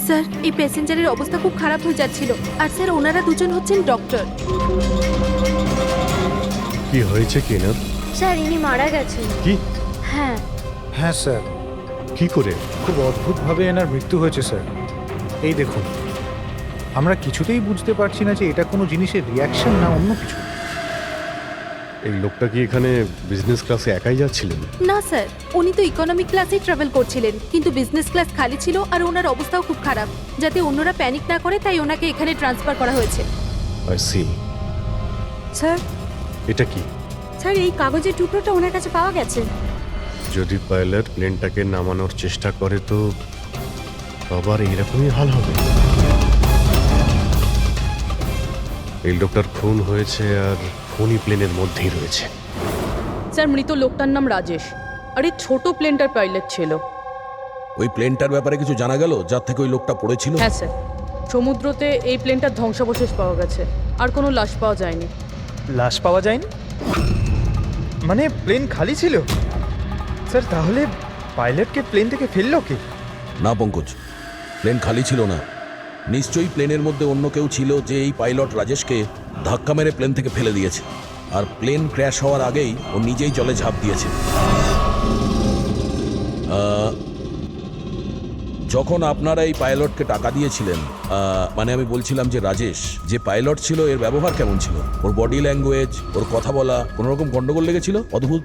স্যার এই প্যাসেঞ্জারের অবস্থা খুব খারাপ হয়ে যাচ্ছিল আর স্যার ওনারা দুজন হচ্ছেন ডক্টর। কি হয়েছে কি না? স্যার ইনি মারা গেছেন। কি? হ্যাঁ। হ্যাঁ স্যার। কি করে? খুব অদ্ভুতভাবে এনার মৃত্যু হয়েছে স্যার। এই দেখুন, আমরা কিছুতেই বুঝতে পারছি না যে এটা কোনো জিনিসের রিয়াকশন না অন্য কিছু। এই লোকটা কি এখানে বিজনেস ক্লাসে একাই যাচ্ছিলেন? না স্যার, উনি তো ইকোনমিক ক্লাসেই ট্রাভেল করছিলেন, কিন্তু বিজনেস ক্লাস খালি ছিল আর ওনার অবস্থাও খুব খারাপ। যাতে অন্যরা প্যানিক না করে তাই ওনাকে এখানে ট্রান্সফার করা হয়েছে। I see. স্যার। এটা কি? স্যার এই কাগজের টুকরোটা ওনার কাছে পাওয়া গেছে। যদি পাইলট প্লেনটাকে নামানোর চেষ্টা করে তো আবার এইরকমই হাল হবে। এই লোকটার খুন হয়েছে আর খুনি প্লেনের মধ্যেই রয়েছে। স্যার মৃত লোকটার নাম রাজেশ আর এই ছোট প্লেনটার পাইলট ছিল। ওই প্লেনটার ব্যাপারে কিছু জানা গেল যার থেকে ওই লোকটা পড়েছিল? হ্যাঁ স্যার, সমুদ্রতে এই প্লেনটার ধ্বংসাবশেষ পাওয়া গেছে, আর কোনো লাশ পাওয়া যায়নি। লাশ পাওয়া যায়নি? মানে প্লেন খালি ছিল? স্যার তাহলে পাইলটকে প্লেন থেকে ফেললো কি? না পঙ্কজ, প্লেন খালি ছিল না। নিশ্চয়ই প্লেনের মধ্যে অন্য কেউ ছিল যে এই পাইলট রাজেশকে ধাক্কা মেরে প্লেন থেকে ফেলে দিয়েছে, আর প্লেন ক্র্যাশ হওয়ার আগেই ও নিজেই জলে ঝাঁপ দিয়েছে। যখন আপনারা এই পাইলটকে টাকা দিয়েছিলেন, মানে আমি বলছিলাম যে রাজেশ যে পাইলট ছিল এর ব্যবহার কেমন ছিল? ওর বডি ল্যাঙ্গুয়েজ, ওর কথা বলা কোনো রকম গন্ডগোল লেগেছিল? অদ্ভুত।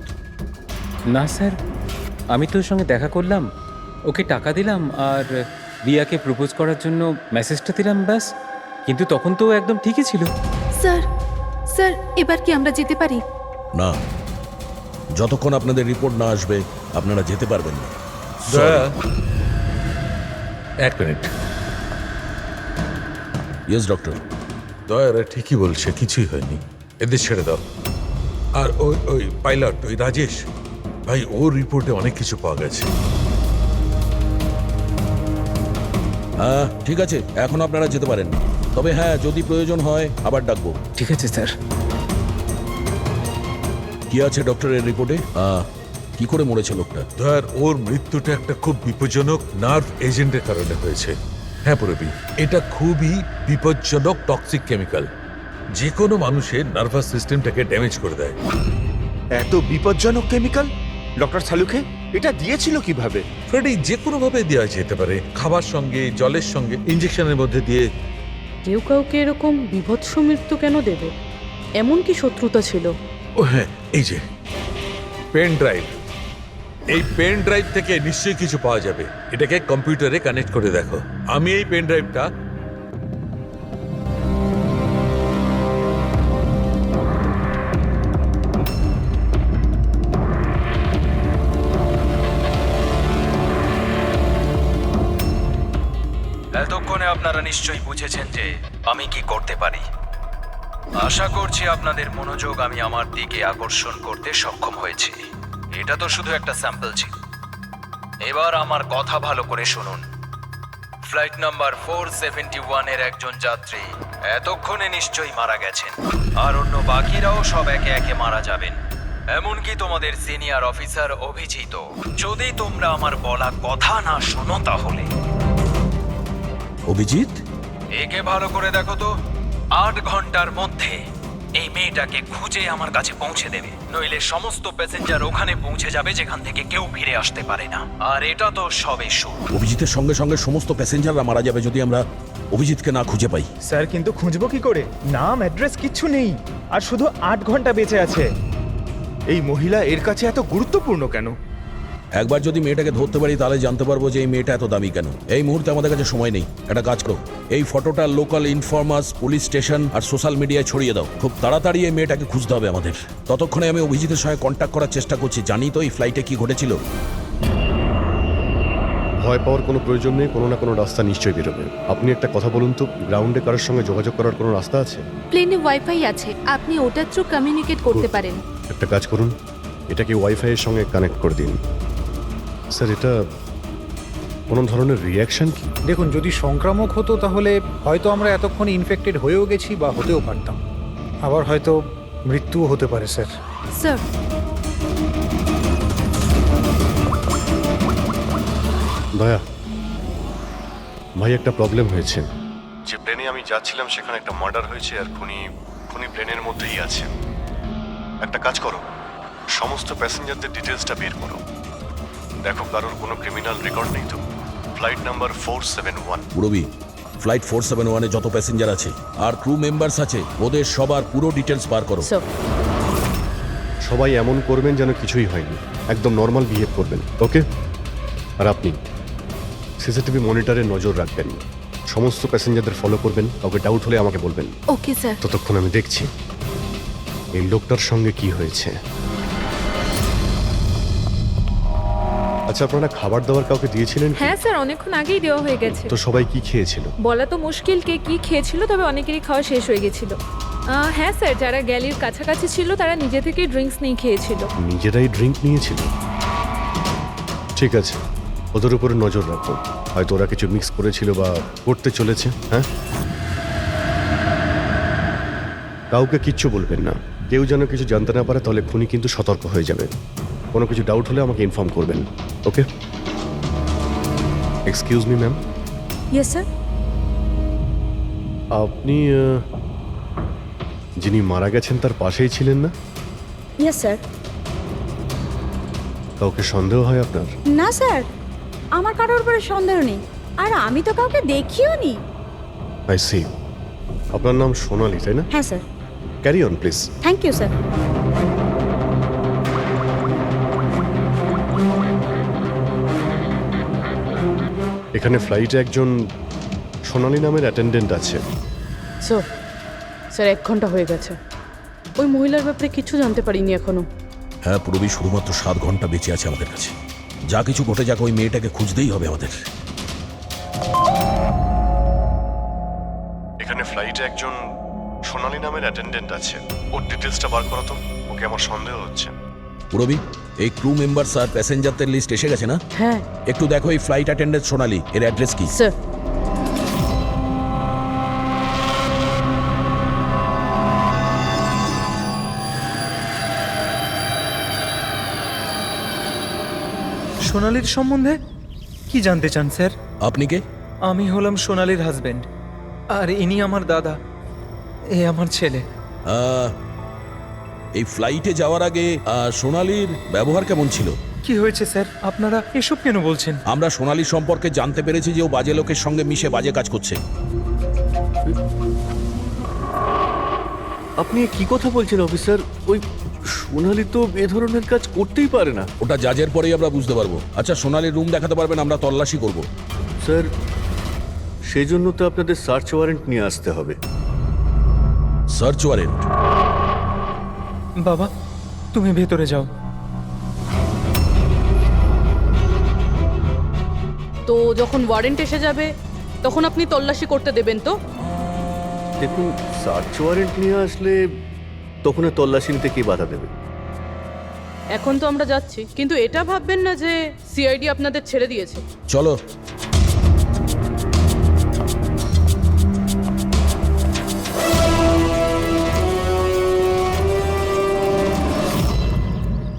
না স্যার, আমি তো ওর সঙ্গে দেখা করলাম, ওকে টাকা দিলাম আর রিয়াকে প্রপোজ করার জন্য মেসেজটা দিলাম, ব্যাস। কিন্তু তখন তো ও একদম ঠিকই ছিল। স্যার স্যার এবার কি আমরা যেতে পারি? না, যতক্ষণ আপনাদের রিপোর্ট না আসবে আপনারা যেতে পারবেন না। এক মিনিট। Yes doctor. দয়ারা ঠিকই বলছে, কিছুই হয়নি, এদের ছেড়ে দাও। আর ওই ওই পাইলট, ওই রাজেশ ভাই, ওর রিপোর্টে অনেক কিছু পাওয়া গেছে। হ্যাঁ ঠিক আছে, এখন আপনারা যেতে পারেন। তবে হ্যাঁ, যদি প্রয়োজন হয় আবার ডাকবো। ঠিক আছে স্যার। কি আছে ডক্টরের রিপোর্টে? কি করে মরেছে লোকটা? ধর, ওর মৃত্যুটা একটা খুব বিপজ্জনক নার্ভ এজেন্টের কারণে হয়েছে। হ্যাঁ পুরবি, এটা খুবই বিপজ্জনক টক্সিক কেমিক্যাল, যে কোনো মানুষের নার্ভাস সিস্টেমটাকে ড্যামেজ করে দেয়। এত বিপজ্জনক কেমিক্যাল ডক্টর সালুকে এটা দিয়েছিল কিভাবে? ফ্রেডি, যে কোনো ভাবে দেওয়া যেতে পারে, খাবার সঙ্গে, জলের সঙ্গে, ইঞ্জেকশনের মধ্যে দিয়ে। কেউ কাউকে এরকম বিভৎস মৃত্যু কেন দেবে? এমন কি শত্রুতা ছিল? ও হ্যাঁ, এই যে পেন ড্রাইভ, এই পেন ড্রাইভ থেকে নিশ্চয়ই কিছু পাওয়া যাবে। এটাকে কম্পিউটারে কানেক্ট করে দেখো। আমি এই পেন ড্রাইভটা এতক্ষণে আপনারা নিশ্চয়ই বুঝেছেন যে আমি কি করতে পারি। আশা করছি আপনাদের মনোযোগ আমি আমার দিকে আকর্ষণ করতে সক্ষম হয়েছি। এটা তো শুধু একটা স্যাম্পল ছিল। এবার আমার কথা ভালো করে শুনুন। ফ্লাইট নাম্বার 471 এর একজন যাত্রী এতক্ষণে নিশ্চয়ই মারা গেছেন, আর অন্য বাকিরাও সব একে একে মারা যাবেন, এমনকি তোমাদের সিনিয়র অফিসার অভিজিৎ। যদি তোমরা আমার বলা কথা না শোনো তাহলে। অভিজিৎ, একে ভালো করে দেখো তো। 8 ঘন্টার মধ্যে এই মেয়েটাকে খুঁজে আমার কাছে পৌঁছে দেবে, নইলে সমস্ত প্যাসেঞ্জার ওখানে পৌঁছে যাবে যেখান থেকে কেউ ফিরে আসতে পারে না। আর এটা তো সবে শুরু। অভিজিতের সঙ্গে সঙ্গে সমস্ত প্যাসেঞ্জাররা মারা যাবে যদি আমরা অভিজিৎকে না খুঁজে পাই। স্যার কিন্তু খুঁজবো কি করে? নাম অ্যাড্রেস কিচ্ছু নেই, আর শুধু 8 ঘন্টা বেঁচে আছে। এই মহিলা এর কাছে এত গুরুত্বপূর্ণ কেন? একবার যদি মেয়েটাকে ধরতে পারি তাহলে জানতে পারবো যে এই মেয়েটা এত দামি কেন। এই মুহূর্তে আমাদের কাছে সময় নেই, একটা কাজ করো, এই ফটোটা লোকাল ইনফরমার্স, পুলিশ স্টেশন আর সোশ্যাল মিডিয়ায় ছড়িয়ে দাও। খুব তাড়াতাড়ি এই মেয়েটাকে খুঁজতে হবে আমাদের। ততক্ষণে আমি অভিজিতের সঙ্গে কন্ট্যাক্ট করার চেষ্টা করছি। জানি তো এই ফ্লাইটে কি ঘটেছিল। ভয় পাওয়ার কোনো প্রয়োজন নেই, কোনো না কোনো রাস্তা নিশ্চয়ই বেরোবে। আপনি একটা কথা বলুন তো, গ্রাউন্ডে কারোর সঙ্গে যোগাযোগ করার কোনো রাস্তা আছে? প্লেনে ওয়াইফাই আছে, আপনি ওটার থ্রু কমিউনিকেট করতে পারেন। একটা কাজ করুন, এটাকে ওয়াইফাই এর সঙ্গে কানেক্ট করে দিন। স্যার, এটা কোনো ধরনের রিয়াকশন কি? দেখুন, যদি সংক্রামক হতো তাহলে হয়তো আমরা এতক্ষণে ইনফেক্টেড হয়েও গেছি বা হতেও পারতাম, আবার হয়তো মৃত্যুও হতে পারে স্যার। স্যার, দয়া ভাই, একটা প্রবলেম হয়েছে। যে প্লেনে আমি যাচ্ছিলাম সেখানে একটা মার্ডার হয়েছে, আর খুনি প্লেনের মধ্যেই আছে। একটা কাজ করো, সমস্ত প্যাসেঞ্জারদের ডিটেলসটা বের করো, দেখো কারোর কোনো ক্রিমিনাল রেকর্ড নেই তো। Flight number 471। পুরবি, ফ্লাইট 471 এ যত প্যাসেঞ্জার আছে আর ক্রু মেম্বার্স আছে, ওদের সবার পুরো ডিটেলস বার করো। সবাই এমন করবেন যেন কিছুই হয়নি, একদম নর্মাল বিহেভ করবেন, ওকে? আর আপনি সিসিটিভি মনিটরে নজর রাখবেন, সমস্ত প্যাসেঞ্জারদের ফলো করবেন, কাউকে ডাউট হলে আমাকে বলবেন। Okay sir. ততক্ষণ আমি দেখছি এই লোকটার সঙ্গে কি হয়েছে। আচ্ছা, আপনারা খাবার দাবার কাউকে দিয়েছিলেন? হ্যাঁ স্যার, অনেকক্ষণ আগেই দেওয়া হয়ে গেছে। তো সবাই কি খেয়েছিল? বলা তো মুশকিল কে কি খেয়েছিল, তবে অনেকেরই খাওয়া শেষ হয়ে গেছিল। হ্যাঁ স্যার, যারা গ্যালির কাছাকাছি ছিল তারা নিজে থেকেই ড্রিঙ্কস নিয়ে খেয়েছিল। নিজেরাই ড্রিঙ্ক নিয়েছিল? ঠিক আছে, ওদের উপরে নজর রাখো, হয়তো ওরা কিছু মিক্স করেছিল বা করতে চলেছে। হ্যাঁ, কাউকে কিচ্ছু বলবেন না, কেউ যেন কিছু জানতে না পারে, তাহলে খুনি কিন্তু সতর্ক হয়ে যাবে। কোনো কিছু ডাউট হলে আমাকে ইনফর্ম করবেন, okay? Excuse me ma'am, yes sir. আপনি যিনি মারা গেছেন তার পাশেই ছিলেন না? Yes sir. কাউকে সন্দেহ হয় আপনার? না স্যার, আমার কারোর উপরে সন্দেহ নেই, আর আমি তো কাউকে দেখিও নি। I see. আপনার নাম সোনালি, তাই না? হ্যাঁ sir. Carry on please. Thank you sir. এখানে ফ্লাইটে একজন সোনালি নামের অ্যাটেন্ডেন্ট আছে। স্যার, স্যার 1 ঘন্টা হয়ে গেছে, ওই মহিলার ব্যাপারে কিছু জানতে পারিনি এখনো। হ্যাঁ, পুরবী শুধুমাত্র 7 ঘন্টা বেঁচে আছে আমাদের কাছে। যা কিছু ঘটে যাক, ওই মেয়েটাকে খুঁজতেই হবে আমাদের। এখানে ফ্লাইটে একজন সোনালি নামের অ্যাটেন্ডেন্ট আছে, ওর ডিটেলসটা বার করো তো, ওকে আমার সন্দেহ হচ্ছে। পুরবী, এই ক্রু মেম্বার্স আর প্যাসেঞ্জারদের লিস্ট এসে গেছে না? হ্যাঁ। একটু দেখো এই ফ্লাইট অ্যাটেন্ডেন্ট সোনালি, এর অ্যাড্রেস কি? স্যার, সোনালির সম্বন্ধে কি জানতে চান স্যার? আপনি কে? আমি হলাম সোনালির হাজবেন্ড, আর ইনি আমার দাদা, এ আমার ছেলে। এই ফ্লাইটে যাওয়ার আগে সোনালির ব্যবহার কেমন ছিল? কি হয়েছে স্যার, আপনারা এসব কেন বলছেন? আমরা সোনালি সম্পর্কে জানতে পেরেছি যে ও বাজে লোকের সঙ্গে মিশে বাজে কাজ করছে। আপনি কি কথা বলছেন অফিসার? ওই সোনালি তো এ ধরনের কাজ করতেই পারে না। ওটা জাজের পরেই আমরা বুঝতে পারবো। আচ্ছা, সোনালির রুম দেখাতে পারবেন? আমরা তল্লাশি করব। স্যার, সেই জন্য তো আপনাদের সার্চ ওয়ারেন্ট নিয়ে আসতে হবে। Search warrant? বাবা, তুমি ভেতরে যাও। তো যখন ওয়ারেন্ট এসে যাবে তখন আপনি তল্লাশি করতে দেবেন তো? দেখুন, সার্চ ওয়ারেন্ট নিয়ে আসলে তখন তল্লাশি নিতে কে বাধা দেবে? এখন তো আমরা যাচ্ছি, কিন্তু এটা ভাববেন না যে সিআইডি আপনাদের ছেড়ে দিয়েছে। চলো।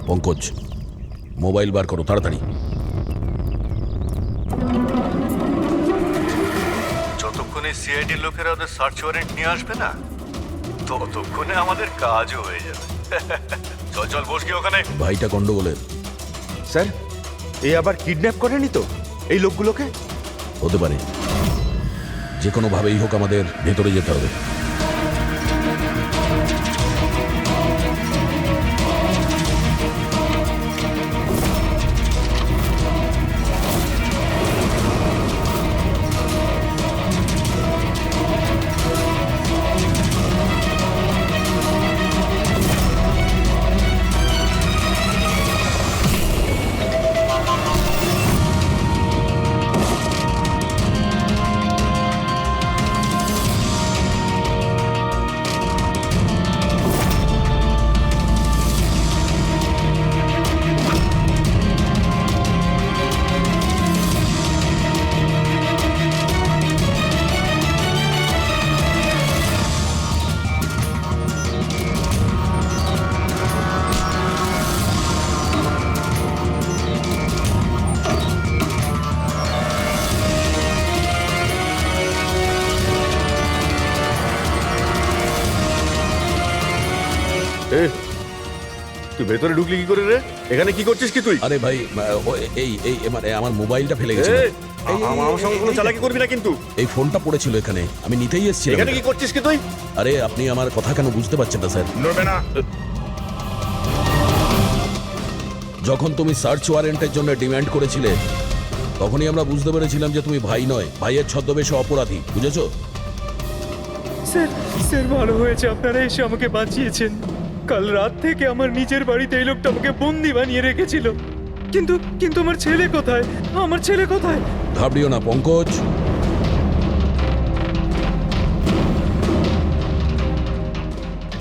পঙ্কজ, মোবাইল বার করো তাড়াতাড়ি। যতক্ষণে সিআইডি লোকেরা ওদের সার্চ ওয়ারেন্ট নিয়ে আসবে না, ততক্ষণে আমাদের কাজও হয়ে যাবে। চল চল, বস গিয়ে ওখানে। ভাইটা গন্ডগোলের। স্যার, এই আবার কিডন্যাপ করেনি তো এই লোকগুলোকে? হতে পারে, যে কোনো ভাবেই হোক আমাদের ভেতরে যেতে হবে। তুই ভেতরে ঢুকলি কি করে রে? এখানে কি করছিস কি তুই? আরে ভাই, এই এই মানে আমার মোবাইলটা ফেলে গেছে। আমার সঙ্গে কোনো চালাকি করবি না কিন্তু। এই ফোনটা পড়েছিল এখানে, আমি নিতেই এসেছিলাম। এখানে কি করছিস কি তুই? আরে আপনি আমার কথা কেন বুঝতে পারছেন না স্যার? নড়বে না। যখন তুমি সার্চ ওয়ারেন্টের জন্য ডিমান্ড করেছিলে, তখনই আমরা বুঝতে পেরেছিলাম যে তুমি ভাই নয়, ভাইয়ের ছদ্মবেশে অপরাধী। বুঝেছো? স্যার, স্যার ভালো হয়েছে আপনারা এসে আমাকে বাঁচিয়েছেন। কাল রাত থেকে আমার নিজের বাড়িতে এই লোকটা আমাকে বন্দি বানিয়ে রেখেছিল। কিন্তু কিন্তু আমার ছেলে কোথায়? আমার ছেলে কোথায়? ঘাবড়িও না পঙ্কজ।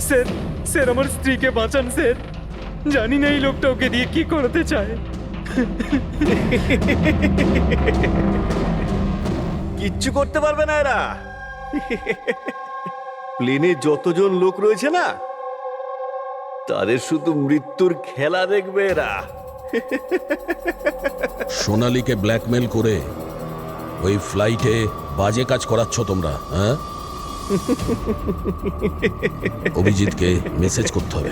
স্যার, স্যার আমার স্ত্রীকে বাঁচান স্যার। জানি না এই লোকটা ওকে দিয়ে কি করতে চায়। কিচ্ছু করতে পারবে না এরা। প্লেনে যতজন লোক রয়েছে না, তাদের শুধু মৃত্যুর খেলা দেখবে এরা। সোনালীকে ব্ল্যাকমেল করে ওই ফ্লাইটে বাজে কাজ করাচ্ছ তোমরা, হ্যাঁ? অভিজিৎকে মেসেজ করতে হবে।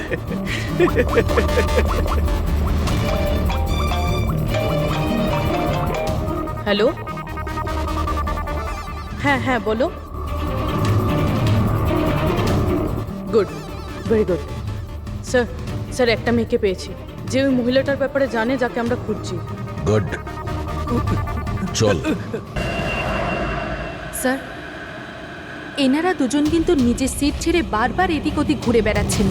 হ্যালো, হ্যাঁ হ্যাঁ বলো। Good, very good. Sir, sir একটা মেয়েকে পেয়েছি যে ওই মহিলাটার ব্যাপারে জানে যাকে আমরা খুঁজছি। গুড, চল। স্যার, এনারা দুজন কিন্তু নিজের সিট ছেড়ে বারবার এদিক ওদিক ঘুরে বেড়াচ্ছেন।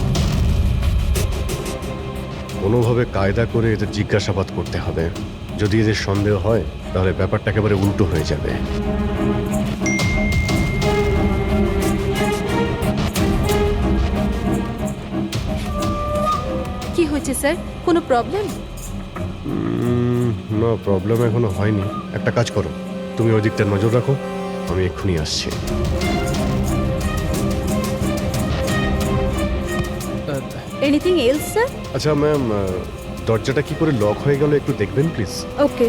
কোনোভাবে কায়দা করে এদের জিজ্ঞাসাবাদ করতে হবে। যদি এদের সন্দেহ হয় তাহলে ব্যাপারটা একেবারে উল্টো হয়ে যাবে। কি হয়েছে স্যার, কোনো প্রবলেম? না, প্রবলেম এখনো হয়নি। একটা কাজ করো, তুমি ওই দিকটা নজর রাখো, আমি এক্ষুনি আসছি। Anything else sir? আচ্ছা ম্যাম, দরজাটা কি করে লক হয়ে গেল একটু দেখবেন please. Okay.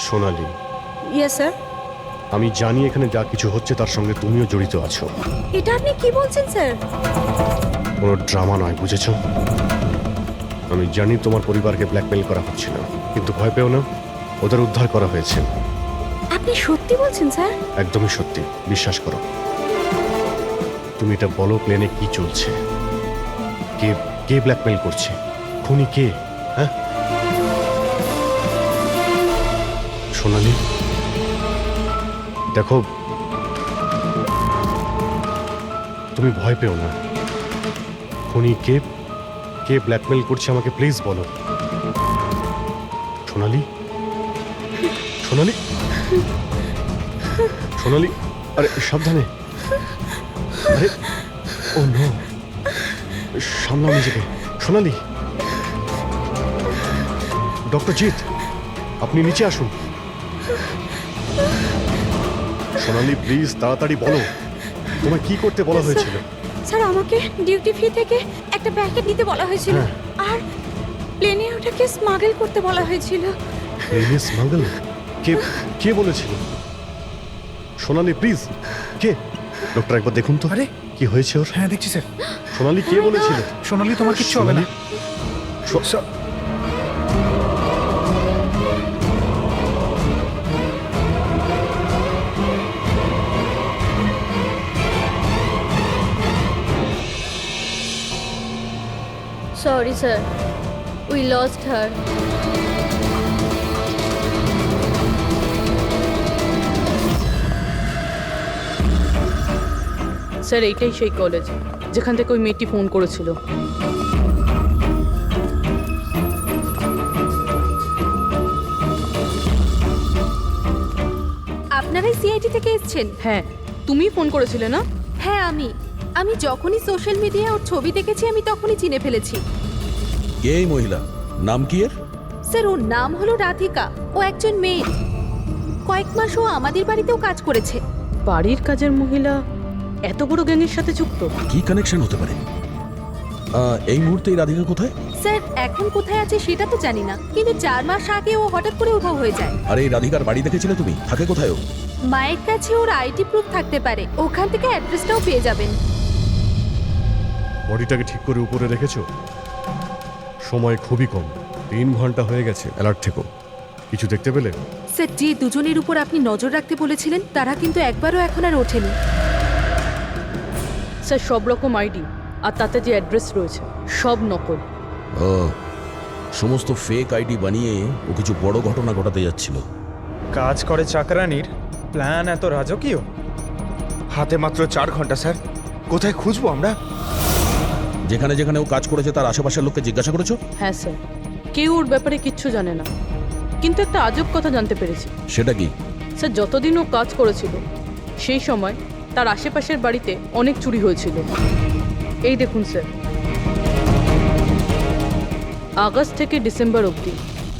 Sonali, yes sir. আমি জানি এখানে যা কিছু হচ্ছে তার সঙ্গে তুমিও জড়িত আছো। এটা আপনি কি বলছেন স্যার? কোনো ড্রামা নয়, বুঝেছো? আমি জানি তোমার পরিবারকে ব্ল্যাকমেল করা হচ্ছিল, কিন্তু ভয় পেও না, ওদের উদ্ধার করা হয়েছে। আপনি সত্যি বলছেন স্যার? একদমই সত্যি, বিশ্বাস করো। তুমি এটা বলো, প্লেনে কি চলছে? কে কে ব্ল্যাকমেল করছে? খুনি কে? হ্যাঁ সোনালি, দেখো তুমি ভয় পেও না। খুনি কে, কে ব্ল্যাকমেল করছে আমাকে প্লিজ বলো। সোনালি, সোনালি, সোনালি, আরে সাবধানে। আরে ও নো, সামলাও নিজেকে। সোনালি, ডক্টর জিৎ, আপনি নিচে আসুন। সোনালি প্লিজ তাড়াতাড়ি বলো, তোমায় কি করতে বলা হয়েছিল? স্যার, আমাকে ডিউটি ফ্রি থেকে একটা প্যাকেট নিতে বলা হয়েছিল, আর প্লেনে ওটাকে স্মাগল করতে বলা হয়েছিল। প্লেনে স্মাগল? কে কে বলেছিল? সোনালি প্লিজ, কে? ডক্টর একবার দেখুন তো। আরে কি হয়েছে ওর? হ্যাঁ দেখছি স্যার। সোনালি কে বলেছিল? সোনালি, তোমার কিচ্ছু হবে না। Sorry, sir. We lost her. Sir, এইটাই সেই কলেজ যেখান থেকে ওই মেয়েটি ফোন করেছিল। আপনারাই সিআইডি থেকে এসেছেন? হ্যাঁ, তুমি ফোন করেছিলে না? হ্যাঁ, আমি যখনই সোশ্যাল মিডিয়ায় ওর ছবি দেখেছি আমি তখনই চিনে ফেলেছি। কে এই মহিলা? নাম কি এর? স্যার, ওর নাম হলো রাধিকা। ও একজন মেয়ে। কয়েক মাস ও আমাদের বাড়িতেও কাজ করেছে। বাড়ির কাজের মহিলা এত বড় গ্যাংয়ের সাথে যুক্ত? কি কানেকশন হতে পারে? এই মুহূর্তে এই রাধিকা কোথায়? স্যার, এখন কোথায় আছে সেটা তো জানি না, কিন্তু 4 মাস আগে ও হঠাৎ করে উধাও হয়ে যায়। আরে এই রাধিকার বাড়ি দেখেছিলে তুমি? থাকে কোথায় ও? মায়ের কাছে ওর আইডি প্রুফ থাকতে পারে, ওখান থেকে অ্যাড্রেসটাও পেয়ে যাবেন। বডিটাকে ঠিক করে উপরে রেখেছো? সময় খুবই কম, 3 ঘন্টা হয়ে গেছে। অ্যালার্ট থেকো। কিছু দেখতে পেলে? স্যার, যে দুজনের উপর আপনি নজর রাখতে বলেছিলেন তারা কিন্তু একবারও এখন আর ওঠেনি। স্যার, সব রকম আইডি আর তাতে যে অ্যাড্রেস রয়েছে সব নকল। ও, সমস্ত ফেক আইডি বানিয়ে ও কিছু বড় ঘটনা ঘটাতে যাচ্ছিল। কাজ করে চাকরানির প্ল্যান এত রাজকীয়। হাতে মাত্র 4 ঘন্টা স্যার, কোথায় খুঁজবো আমরা? যেখানে যেখানে ও কাজ করেছে তার আশেপাশের লোককে জিজ্ঞাসা করেছো? হ্যাঁ স্যার, কেউ ওর ব্যাপারে কিচ্ছু জানে না, কিন্তু একটা আজব কথা জানতে পেরেছি। সেটা কি? স্যার, যতদিন ও কাজ করেছিল সেই সময় তার আশেপাশের বাড়িতে অনেক চুরি হয়েছিল। এই দেখুন স্যার, আগস্ট থেকে ডিসেম্বর অবধি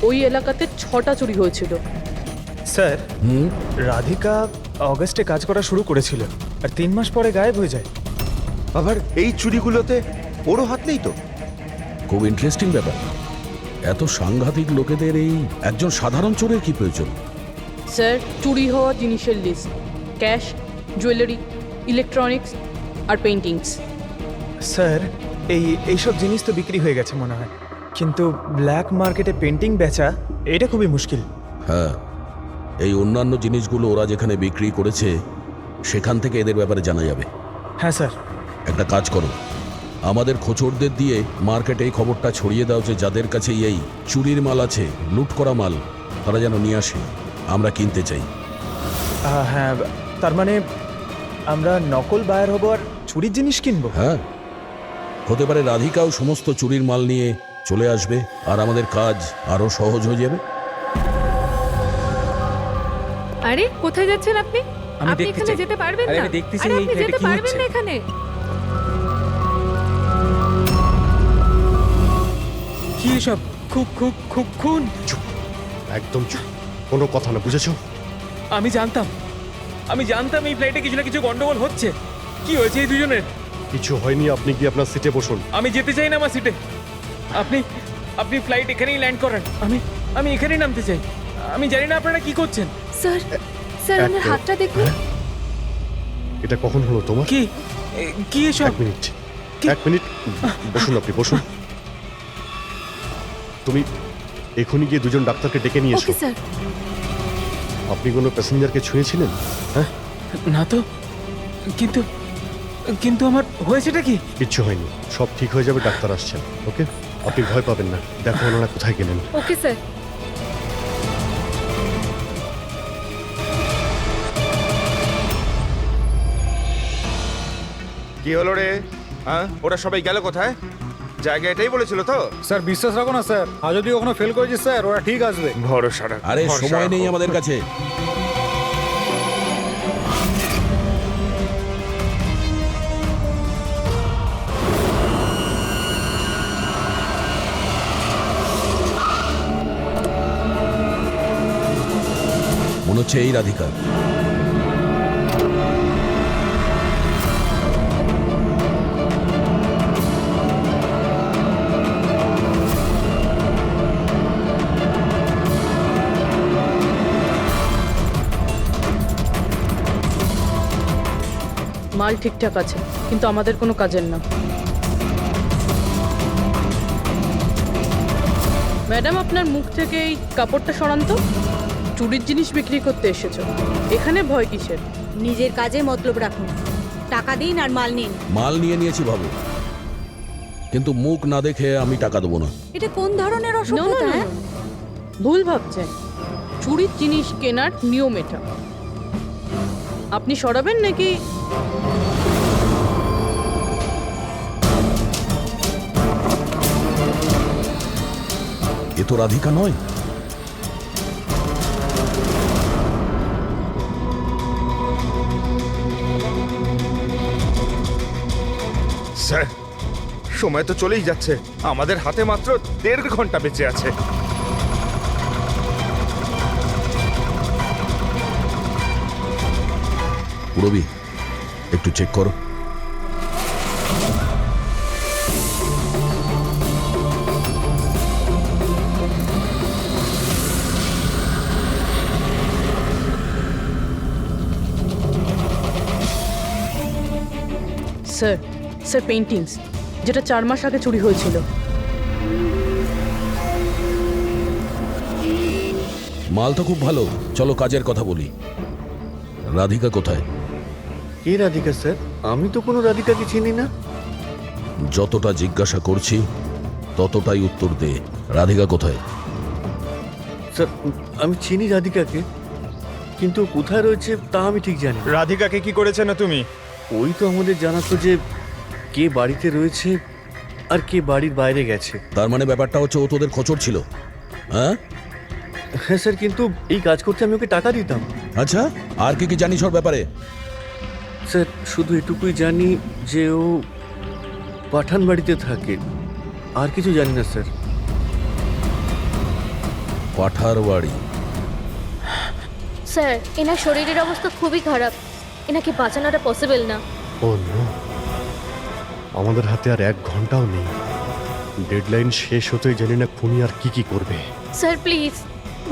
ওই এলাকাতে 6টা চুরি হয়েছিল। স্যার, রাধিকা অগস্টে কাজ করা শুরু করেছিল আর 3 মাস পরে গায়েব হয়ে যায়। আবার এই চুরিগুলোতে ওরও হাত নেই তো? খুব ইন্টারেস্টিং ব্যাপার। এত সাংঘাতিক লোকেদের এই একজন সাধারণ চোরের কি প্রয়োজন? স্যার, চুরি হওয়া জিনিসের লিস্ট: ক্যাশ, জুয়েলারি, ইলেকট্রনিক্স আর পেইন্টিংস। স্যার, এইসব জিনিস তো বিক্রি হয়ে গেছে মনে হয়, কিন্তু ব্ল্যাক মার্কেটে পেন্টিং বেচা এটা খুবই মুশকিল। হ্যাঁ, এই অন্যান্য জিনিসগুলো ওরা যেখানে বিক্রি করেছে সেখান থেকে এদের ব্যাপারে জানা যাবে। হ্যাঁ স্যার। একটা কাজ করো, আমাদের খোঁচরদের দিয়ে মার্কেটে এই খবরটা ছড়িয়ে দাও যে যাদের কাছে এই চুরির মাল আছে, লুট করা মাল, তারা যেন নিয়ে আসে, আমরা কিনতে চাই। হ্যাঁ, তার মানে আমরা নকল বায়ার হব আর চুরির জিনিস কিনবো? হ্যাঁ, হতে পারে রাধিকাও সমস্ত চুরির মাল নিয়ে চলে আসবে আর আমাদের কাজ আরো সহজ হয়ে যাবে। আরে কোথায় যাচ্ছেন আপনি? আমি আপনি দেখতে এখানে চাই। যেতে পারবেন আরে না। আমি দেখতে চাই আরে এই আপনি ফ্ল্যাটে যেতে কি পারবেন হচ্ছে। না এখানে। কি এসব? খুন? একদম চুপ, কোনো কথা না, বুঝেছো? আমি জানতাম এই ফ্লাইটে কিছু না কিছু গন্ডগোল হচ্ছে। কি হয়েছে এই দুজনের? কিছু হয়নি, আপনি কি আপনার সিটে বসুন। আমি যেতে চাই না আমার সিটে। আপনি ফ্লাইট এখানেই ল্যান্ড করেন। আমি এখানেই নামতে চাই। আমি জানি না আপনারা কি করছেন। স্যার, স্যার ওনার হাতটা দেখুন। এটা কখন হলো তোমার? কি এসব? এক মিনিট বসুন, আপনি বসুন। তুমি এখনই গিয়ে দুজন ডাক্তারকে ডেকে নিয়ে এসো। Okay sir. আপনি কোনো প্যাসেঞ্জারকে ছুঁয়েছিলেন? হ্যাঁ, না তো, কিন্তু আমার হয়েছেটা কি? কিচ্ছু হয়নি, সব ঠিক হয়ে যাবে, ডাক্তার আসছেন। ওকে, আপনি ভয় পাবেন না। দেখো ওনারা কোথায় গেলেন। Okay sir. কি হলো রে? হ্যাঁ, ওরা সবাই গেল কোথায়? জায়গা এটাই বলেছিল তো? স্যার বিশ্বাস রাখো না স্যার, আর যদি ওখানে ফেল করেছি স্যার, ওরা ঠিক আসবে। ভরসা রাখ। আরে সময় নেই আমাদের কাছে। মনে হচ্ছে এই রাধিকা। মাল ঠিকঠাক আছে, কিন্তু আমাদের কোনো কাজের না। ম্যাডাম, আপনার মুখ থেকে এই কাপড়টা সরান তো। চুরির জিনিস বিক্রি করতে এসেছো, এখানে ভয় কিসের? নিজের কাজে মতলব রাখুন। টাকা দিন আর মাল নিন। মাল নিয়ে নিয়েছি ভাবো, কিন্তু মুখ না দেখে আমি টাকা দেবো না। এটা কোন ধরনের No, no, অসভ্যতা? no, no. ভুল ভাবছেন। চুরির জিনিস কেনার নিয়ম এটা। আপনি সরাবেন নাকি? এ তো রাধিকা নয়। স্যার, সময় তো চলেই যাচ্ছে, আমাদের হাতে মাত্র 1.5 ঘন্টা বেঁচে আছে। পুরবি, একটু চেক করো। স্যার, স্যার পেইন্টিংস, যেটা 4 মাস আগে চুরি হয়েছিল। মাল তো খুব ভালো, চলো কাজের কথা বলি। রাধিকা কোথায়? কে রাধিকা স্যার? আমি তো কোনো রাধিকাকে চিনি না। যতটা জিজ্ঞাসা করছি ততটাই উত্তর দে। রাধিকা কোথায়? স্যার, আমি চিনি রাধিকাকে, কিন্তু কোথায় রয়েছে তা আমি ঠিক জানি। রাধিকাকে কি করেছে না তুমি? ওই তো আমাদের জানাতো যে কে বাড়িতে রয়েছে আর কে বাড়ির বাইরে গেছে। তার মানে ব্যাপারটা হচ্ছে ও তোদের খোঁচর ছিল? হ্যাঁ হ্যাঁ স্যার, কিন্তু এই কাজ করতে আমি ওকে টাকা দিতাম। আচ্ছা, আর কি কি জানিস ওর ব্যাপারে? স্যার, শুধু এটুকুই জানি যে ও পাঠান বাড়িতে থাকে, আর কিছু জানি না স্যার। পাঠার বাড়ি? স্যার, এনার শরীরের অবস্থা খুবই খারাপ, এনাকে বাঁচানোটা পসিবল না। ও নো, আমাদের হাতে আর 1 ঘন্টাও নেই। ডেডলাইন শেষ হতে জানি না খুনি আর কি করবে। স্যার প্লিজ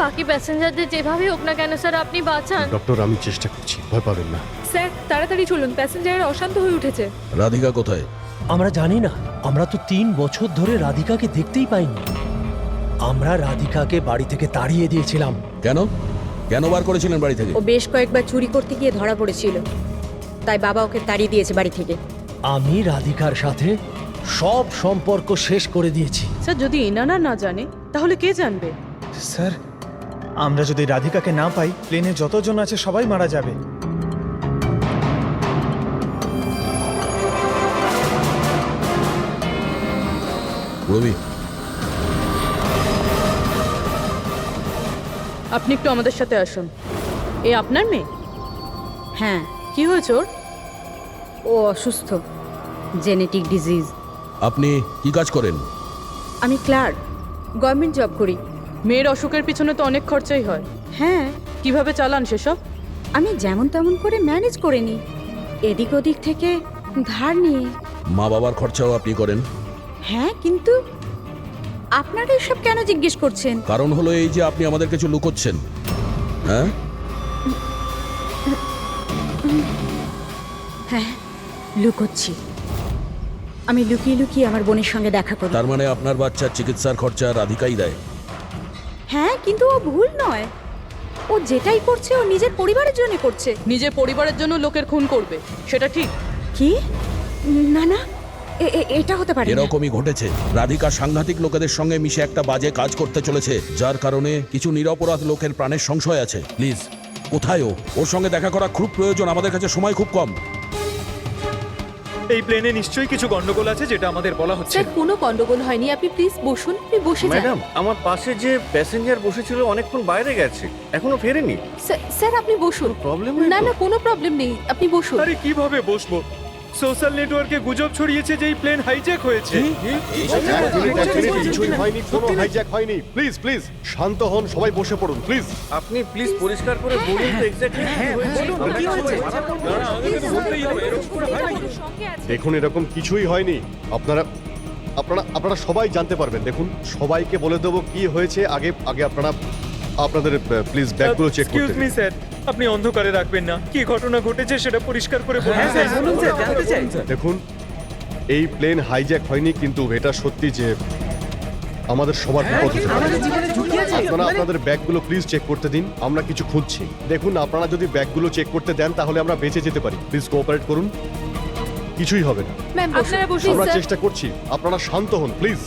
বাকি প্যাসেঞ্জারদের যেভাবে হোক না কেন স্যার আপনি বাঁচান। ডক্টর আমি চেষ্টা করছি, ভয় পাবেন না। স্যার তাড়াতাড়ি চলুন, প্যাসেঞ্জাররা অশান্ত হয়ে উঠেছে। রাধিকা কোথায়? আমরা জানি না, আমরা তো 3 বছর ধরে রাধিকাকে দেখতেই পাইনি। আমরা রাধিকাকে বাড়ি থেকে তাড়িয়ে দিয়েছিলাম। কেন কেন বার করেছিলেন বাড়ি থেকে? ও বেশ কয়েকবার চুরি করতে গিয়ে ধরা পড়েছিল, তাই বাবা ওকে তাড়িয়ে দিয়েছে বাড়ি থেকে। আমি রাধিকার সাথে সব সম্পর্ক শেষ করে দিয়েছি। স্যার যদি এনারা না জানে তাহলে কে জানবে? স্যার আমরা যদি রাধিকাকে না পাই প্লেনে যতজন আছে সবাই মারা যাবে। রবি, আপনি একটু আমাদের সাথে আসুন। এ আপনার মেয়ে? হ্যাঁ। কি হয়েছে ওর? ও অসুস্থ, জেনেটিক ডিজিজ। আপনি কি কাজ করেন? আমি ক্লার্ক, গভর্নমেন্ট জব করি। মেয়ের অসুখের পিছনে তো অনেক খরচাই হয়। হ্যাঁ। কিভাবে চালান সেসব? আমি যেমন তেমন করে ম্যানেজ করে নিই, এদিক ওদিক থেকে ধার নিয়ে। মা বাবার খরচাও আপনি করেন? হ্যাঁ, কিন্তু আপনারা এসব কেন জিজ্ঞেস করছেন? কারণ হলো এই যে আপনি আমাদের কিছু লুকোচ্ছেন। হ্যাঁ হ্যাঁ, লুকোচ্ছি। আমি লুকিয়ে লুকিয়ে আমার বোনের সঙ্গে দেখা করি। তার মানে আপনার বাচ্চার চিকিৎসার খরচা রাধিকাই দেয়? হ্যাঁ, কিন্তু ও ভুল নয়। ও যেটাই করছে ও নিজের পরিবারের জন্য করছে। নিজের পরিবারের জন্য লোকের খুন করবে, সেটা ঠিক? কি? না না, এটা হতে পারে না। এরকমই ঘটেছে। রাধিকা সাংঘাতিক লোকেদের সঙ্গে মিশে একটা বাজে কাজ করতে চলেছে, যার কারণে কিছু নিরপরাধ লোকের প্রাণের সংশয় আছে। প্লিজ, কোথায় ও? ওর সঙ্গে দেখা করা খুব প্রয়োজন, আমাদের কাছে সময় খুব কম। এই প্লেনে নিশ্চয়ই কিছু গন্ডগোল আছে যেটা আমাদের বলা হচ্ছে। স্যার কোনো গন্ডগোল হয়নি, আপনি প্লিজ বসুন। আপনি বসে যান। ম্যাডাম, আমার পাশে যে প্যাসেঞ্জার বসেছিল অনেকক্ষণ বাইরে গেছে, এখনো ফেরেনি। স্যার আপনি বসুন। প্রবলেম না না, কোনো প্রবলেম নেই, আপনি বসুন। আরে কিভাবে বসবো? সোশ্যাল নেটওয়ার্কে গুজব ছড়িয়েছে যে এই প্লেন হাইজ্যাক হয়েছে। কিছুই হয়নি, কোনো হাইজ্যাক হয়নি। প্লিজ প্লিজ শান্ত হন, সবাই বসে পড়ুন প্লিজ। আপনি প্লিজ পরিষ্কার করে বলুন তো এক্স্যাক্টলি কি হয়েছে। দেখুন এরকম কিছুই হয়নি। আপনারা আপনারা আপনারা সবাই জানতে পারবেন। দেখুন সবাইকে বলে দেবো কি হয়েছে। আগে আগে আপনারা আপনাদের প্লিজ ব্যাগগুলো চেক করতে এক্সকিউজ মি স্যার, আপনি অন্ধকারে রাখবেন না। কি ঘটনা ঘটেছে সেটা পরিষ্কার করে বলুন স্যার। বলুন স্যার, জানতে চাই। দেখুন এই প্লেন হাইজ্যাক হয়নি, কিন্তু এটা সত্যি যে আমাদের সবার বিপদ হতে পারে। আপনারা আপনাদের ব্যাগগুলো প্লিজ চেক করতে দিন, আমরা কিছু খুঁজছি। দেখুন আপনারা যদি ব্যাগগুলো চেক করতে দেন তাহলে আমরা বেঁচে যেতে পারি। প্লিজ কোঅপারেট করুন, কিছুই হবে না। ম্যাম আপনারা বসুন। আমরা স্যার চেষ্টা করছি, আপনারা শান্ত হন প্লিজ।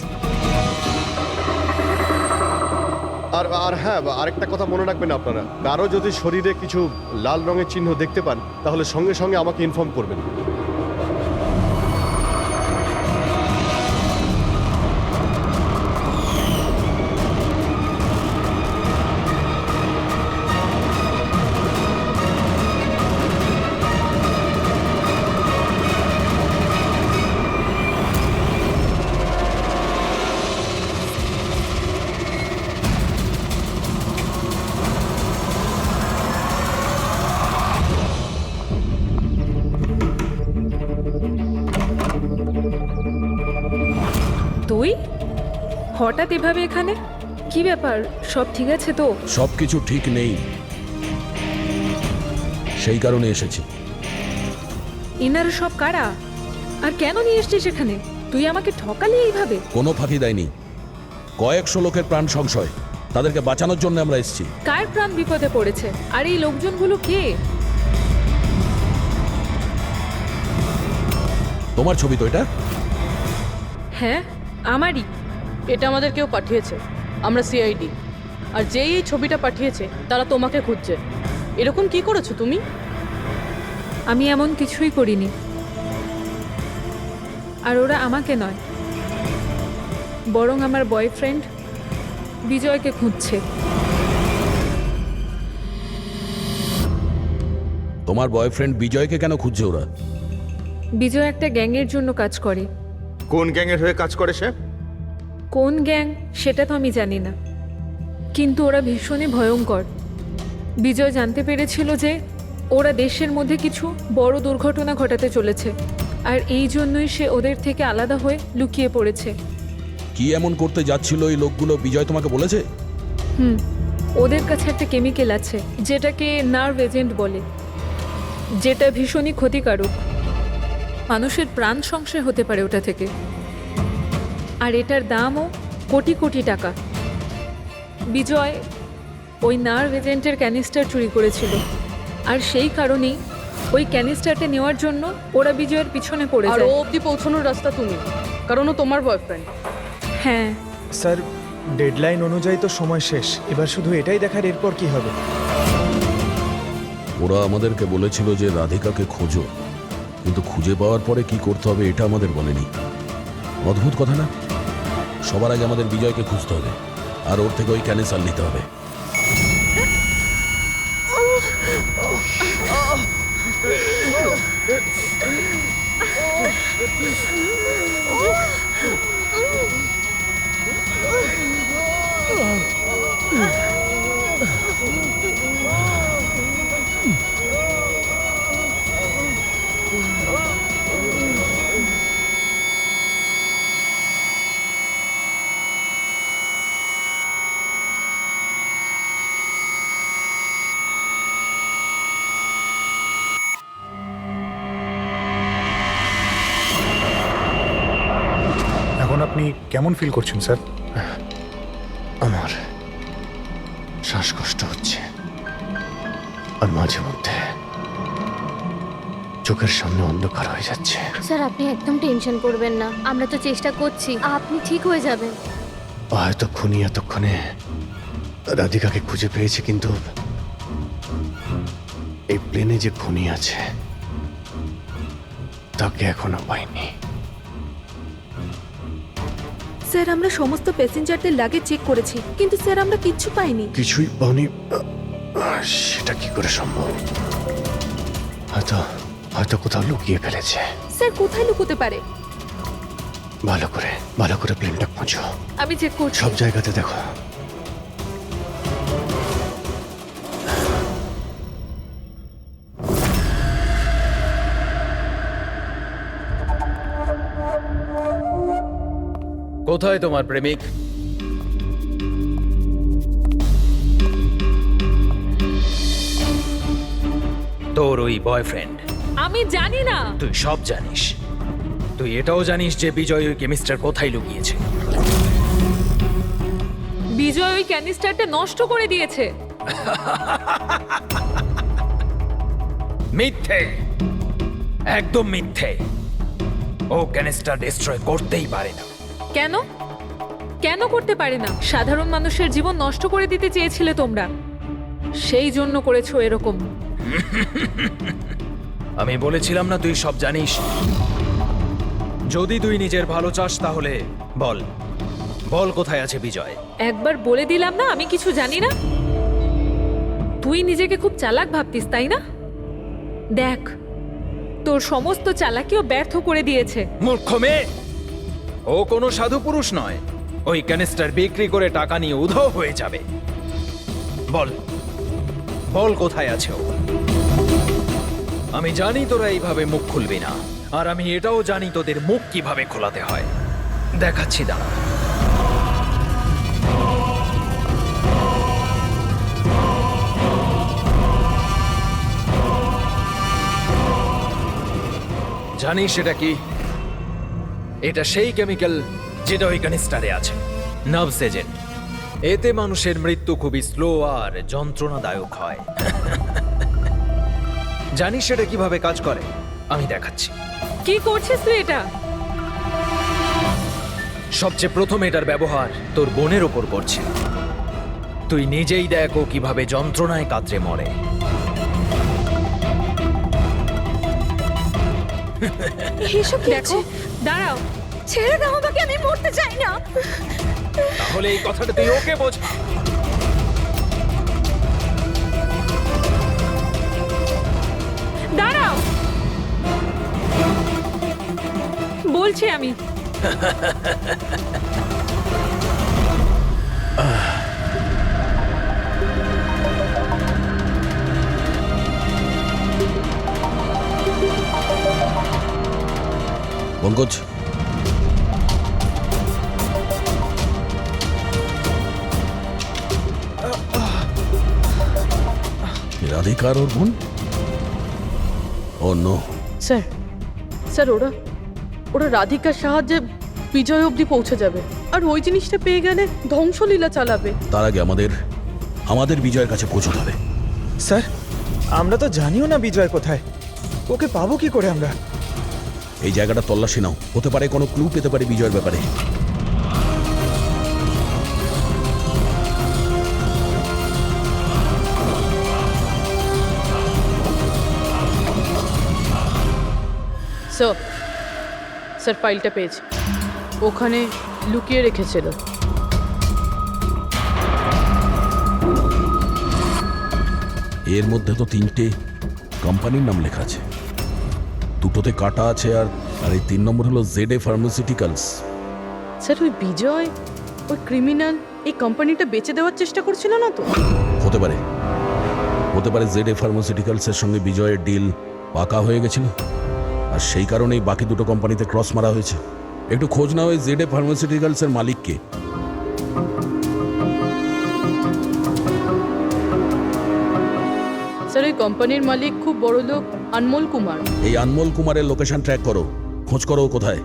আর হ্যাঁ, আরেকটা কথা মনে রাখবেন, আপনারা কারো যদি শরীরে কিছু লাল রঙের চিহ্ন দেখতে পান তাহলে সঙ্গে সঙ্গে আমাকে ইনফর্ম করবেন। তুই হঠাৎ এভাবে এখানে? কি ব্যাপার, সব ঠিক আছে তো? সবকিছু ঠিক নেই, সেই কারণে এসেছি। ইনারা সব কারা আর কেন নিয়ে এসছিস এখানে? তুই আমাকে ঠকালি এইভাবে? কোনো ফাঁকি দেয়নি, কয়েকশো লোকের প্রাণ সংশয়, তাদেরকে বাঁচানোর জন্য আমরা এসেছি। কার প্রাণ বিপদে পড়েছে? আর এই লোকজনগুলো কে? তোমার ছবি তো এটা? হ্যাঁ আমারই। এটা আমাদের কেউ পাঠিয়েছে, আমরা সিআইডি। আর যেই এই ছবিটা পাঠিয়েছে তারা তোমাকে খুঁজছে। এরকম কি করেছো তুমি? আমি এমন কিছুই করিনি। আর ওরা আমাকে নয়, বরং আমার বয়ফ্রেন্ড বিজয়কে খুঁজছে। তোমার বয়ফ্রেন্ড বিজয়কে কেন খুঁজছে ওরা? বিজয় একটা গ্যাংয়ের জন্য কাজ করে। কোন গ্যাংয়ের হয়ে কাজ করে সে? কোন গ্যাং সেটা তো আমি জানি না, কিন্তু ওরা ভীষণই ভয়ঙ্কর। বিজয় জানতে পেরেছিল যে ওরা দেশের মধ্যে কিছু বড় দুর্ঘটনা ঘটাতে চলেছে, আর এই জন্যই সে ওদের থেকে আলাদা হয়ে লুকিয়ে পড়েছে। কি এমন করতে যাচ্ছিল এই লোকগুলো বিজয় তোমাকে বলেছে? ওদের কাছে একটা কেমিক্যাল আছে যেটাকে নার্ভ এজেন্ট বলে, যেটা ভীষণই ক্ষতিকারক। মানুষের প্রাণ সংশয় হতে পারে ওটা থেকে। আর এটার দামও কোটি কোটি টাকা। বিজয় ওই নার্ভ এজেন্টের ক্যানিস্টার চুরি করেছিল, আর সেই কারণেই ওই ক্যানিস্টারটা নেওয়ার জন্য ওরা বিজয়ের পিছনে পড়ে আর যায়। ও অবধি পৌঁছানোর রাস্তা তুমি, কারণ ও তোমার বয়ফ্রেন্ড। হ্যাঁ স্যার, ডেডলাইন অনুযায়ী তো সময় শেষ, এবার শুধু এটাই দেখার এরপর কি হবে। ওরা আমাদেরকে বলেছিল যে রাধিকাকে খোঁজো, কিন্তু খুঁজে পাওয়ার পরে কি করতে হবে এটা আমাদের বলেনি। অদ্ভুত কথা না? সবার আগে আমাদের বিজয়কে খুঁজতে হবে, আর ওর থেকে ওই ক্যানেসার নিতে হবে। এখন আপনি কেমন ফিল করছেন স্যার? আমার শ্বাসকষ্ট হচ্ছে, আর মাঝে মধ্যে চোখের সামনে অন্ধকার হয়ে যাচ্ছে। স্যার আপনি একদম টেনশন করবেন না, আমরা তো চেষ্টা করছি, আপনি ঠিক হয়ে যাবেন। হয়তো খুনি এতক্ষণে রাধিকাকে খুঁজে পেয়েছে, কিন্তু এই প্লেনে যে খুনি আছে তাকে এখনো পাইনি। স্যার আমরা সমস্ত প্যাসেঞ্জারদের লাগেজ চেক করেছি, কিন্তু স্যার আমরা কিচ্ছু পাইনি। কিছুই পাওনি? সেটা কি করে সম্ভব? হয়তো হয়তো কোথাও লুকিয়ে ফেলেছে। স্যার কোথায় লুকোতে পারে? ভালো করে প্লেনটা খোঁজো। আমি চেক করছি। সব জায়গাতে দেখো। কোথায় তোমার প্রেমিক? তোর ওই বয়ফ্রেন্ড? আমি জানি না। তুই সব জানিস। তুই এটাও জানিস যে বিজয় ওই কেমিস্টার কোথায় লুকিয়েছে। বিজয় ওই ক্যানিস্টারটা নষ্ট করে দিয়েছে। মিথ্যে, একদম মিথ্যে। ও ক্যানিস্টার ডিস্ট্রয় করতেই পারে না। কেন? কেন করতে পারে না? সাধারণ মানুষের জীবন নষ্ট করে দিতে চেয়েছিলে তোমরা, সেই জন্য করেছো এরকম। আমি বলেছিলাম না তুই সব জানিস? যদি তুই নিজের ভালো চাস তাহলে বল, বল কোথায় আছে বিজয়? একবার বলে দিলাম না আমি কিছু জানি না। তুই নিজেকে খুব চালাক ভাবতিস তাই না? দেখ, তোর সমস্ত চালাকিও ব্যর্থ করে দিয়েছে। মূর্খ মেয়ে, ও কোনো সাধু পুরুষ নয়। ওই ক্যানিস্টার বিক্রি করে টাকা নিয়ে উধাও হয়ে যাবে। বল, বল কোথায় আছে ও? আমি জানি তোরা এইভাবে মুখ খুলবি না, আর আমি এটাও জানি তোদের মুখ কিভাবে খোলাতে হয়। দেখাচ্ছি, দাঁড়া। জানিস এটা কি? এটা সেই কেমিক্যাল যেটা ওই ক্যানিস্টারে আছে, নার্ভস এজেন্ট। এতে মানুষের মৃত্যু খুবই স্লো আর যন্ত্রণাদায়ক হয়। জানিস সেটা কিভাবে কাজ করে? আমি দেখাচ্ছি। কি করছিস তুই এটা? সবচেয়ে প্রথম এটার ব্যবহার তোর বোনের ওপর করছে। তুই নিজেই দেখ ও কিভাবে যন্ত্রণায় কাতরে মরে। এসব দেখো, দাঁড়াও। ছেড়ে দাও আমাকে, আমি মরতে চাই না। তাহলে এই কথাটা তুই ওকে বোঝা। দাঁড়াও, বলছি আমি। পঙ্কজ, রাধিকার ওর বোন? ও নো। স্যার স্যার ওরা ওরা রাধিকার সাহায্যে বিজয় অবধি পৌঁছে যাবে, আর ওই জিনিসটা পেয়ে গেলে ধ্বংসলীলা চালাবে। তার আগে আমাদের বিজয়ের কাছে পৌঁছতে হবে। স্যার আমরা তো জানিও না বিজয় কোথায়, ওকে পাবো কি করে আমরা? এই জায়গাটা তল্লাশি নাও, হতে পারে কোনো ক্লু পেতে পারে বিজয়ের ব্যাপারে। স্যার ফাইলটা পেয়েছি, ওখানে লুকিয়ে রেখেছিল। এর মধ্যে তো 3টে কোম্পানির নাম লেখা আছে, দুটোতে কাটা আছে, আর এই 3 নম্বর হলো ZA ফার্মাসিউটিক্যালস। স্যার ওই বিজয়, ওই ক্রিমিনাল এই কোম্পানিটা বেচে দেওয়ার চেষ্টা করছিল না তো? হতে পারে ZA ফার্মাসিউটিক্যালসের সঙ্গে বিজয়ের ডিল পাকা হয়ে গেছিল, আর সেই কারণেই বাকি দুটো কোম্পানিতে ক্রস মারা হয়েছে। একটু খোঁজ নাও ওই ZA ফার্মাসিউটিক্যালসের মালিককে। স্যার এই কোম্পানির মালিক খুব বড় লোক আনমোল কুমার। এই আনমোল কুমারের লোকেশন ট্র্যাক করো, খোঁজ করো ও কোথায়।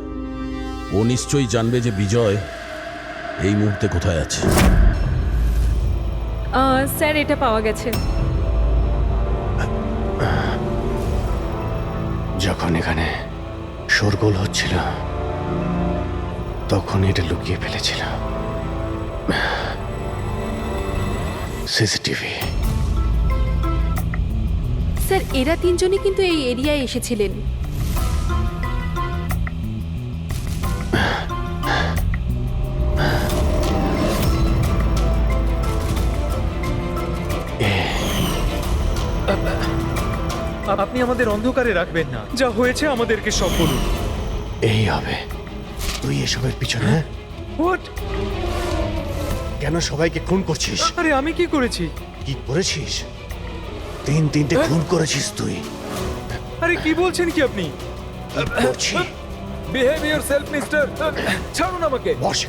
ও নিশ্চয়ই জানবে যে বিজয় এই মুহূর্তে কোথায় আছে। স্যার এটা পাওয়া গেছে। যখন এখানে শোরগোল হচ্ছিল তখন এটা লুকিয়ে ফেলেছিল। সিসিটিভি। স্যার এরা 3জনই কিন্তু এই এরিয়ায় এসেছিলেন। আপনি আমাদের অন্ধকারে রাখবেন না, যা হয়েছে আমাদেরকে সব বলুন। এই হবে। তুই এসবের পিছনে হোয়াট? কেন সবাইকে খুন করছিস? আরে আমি কি করেছি? কি করেছিস? 3টে খুন করেছিস তুই। আরে কি বলছেন কি আপনি? Behave yourself mister. ছাড়ুন আমাকে। বস।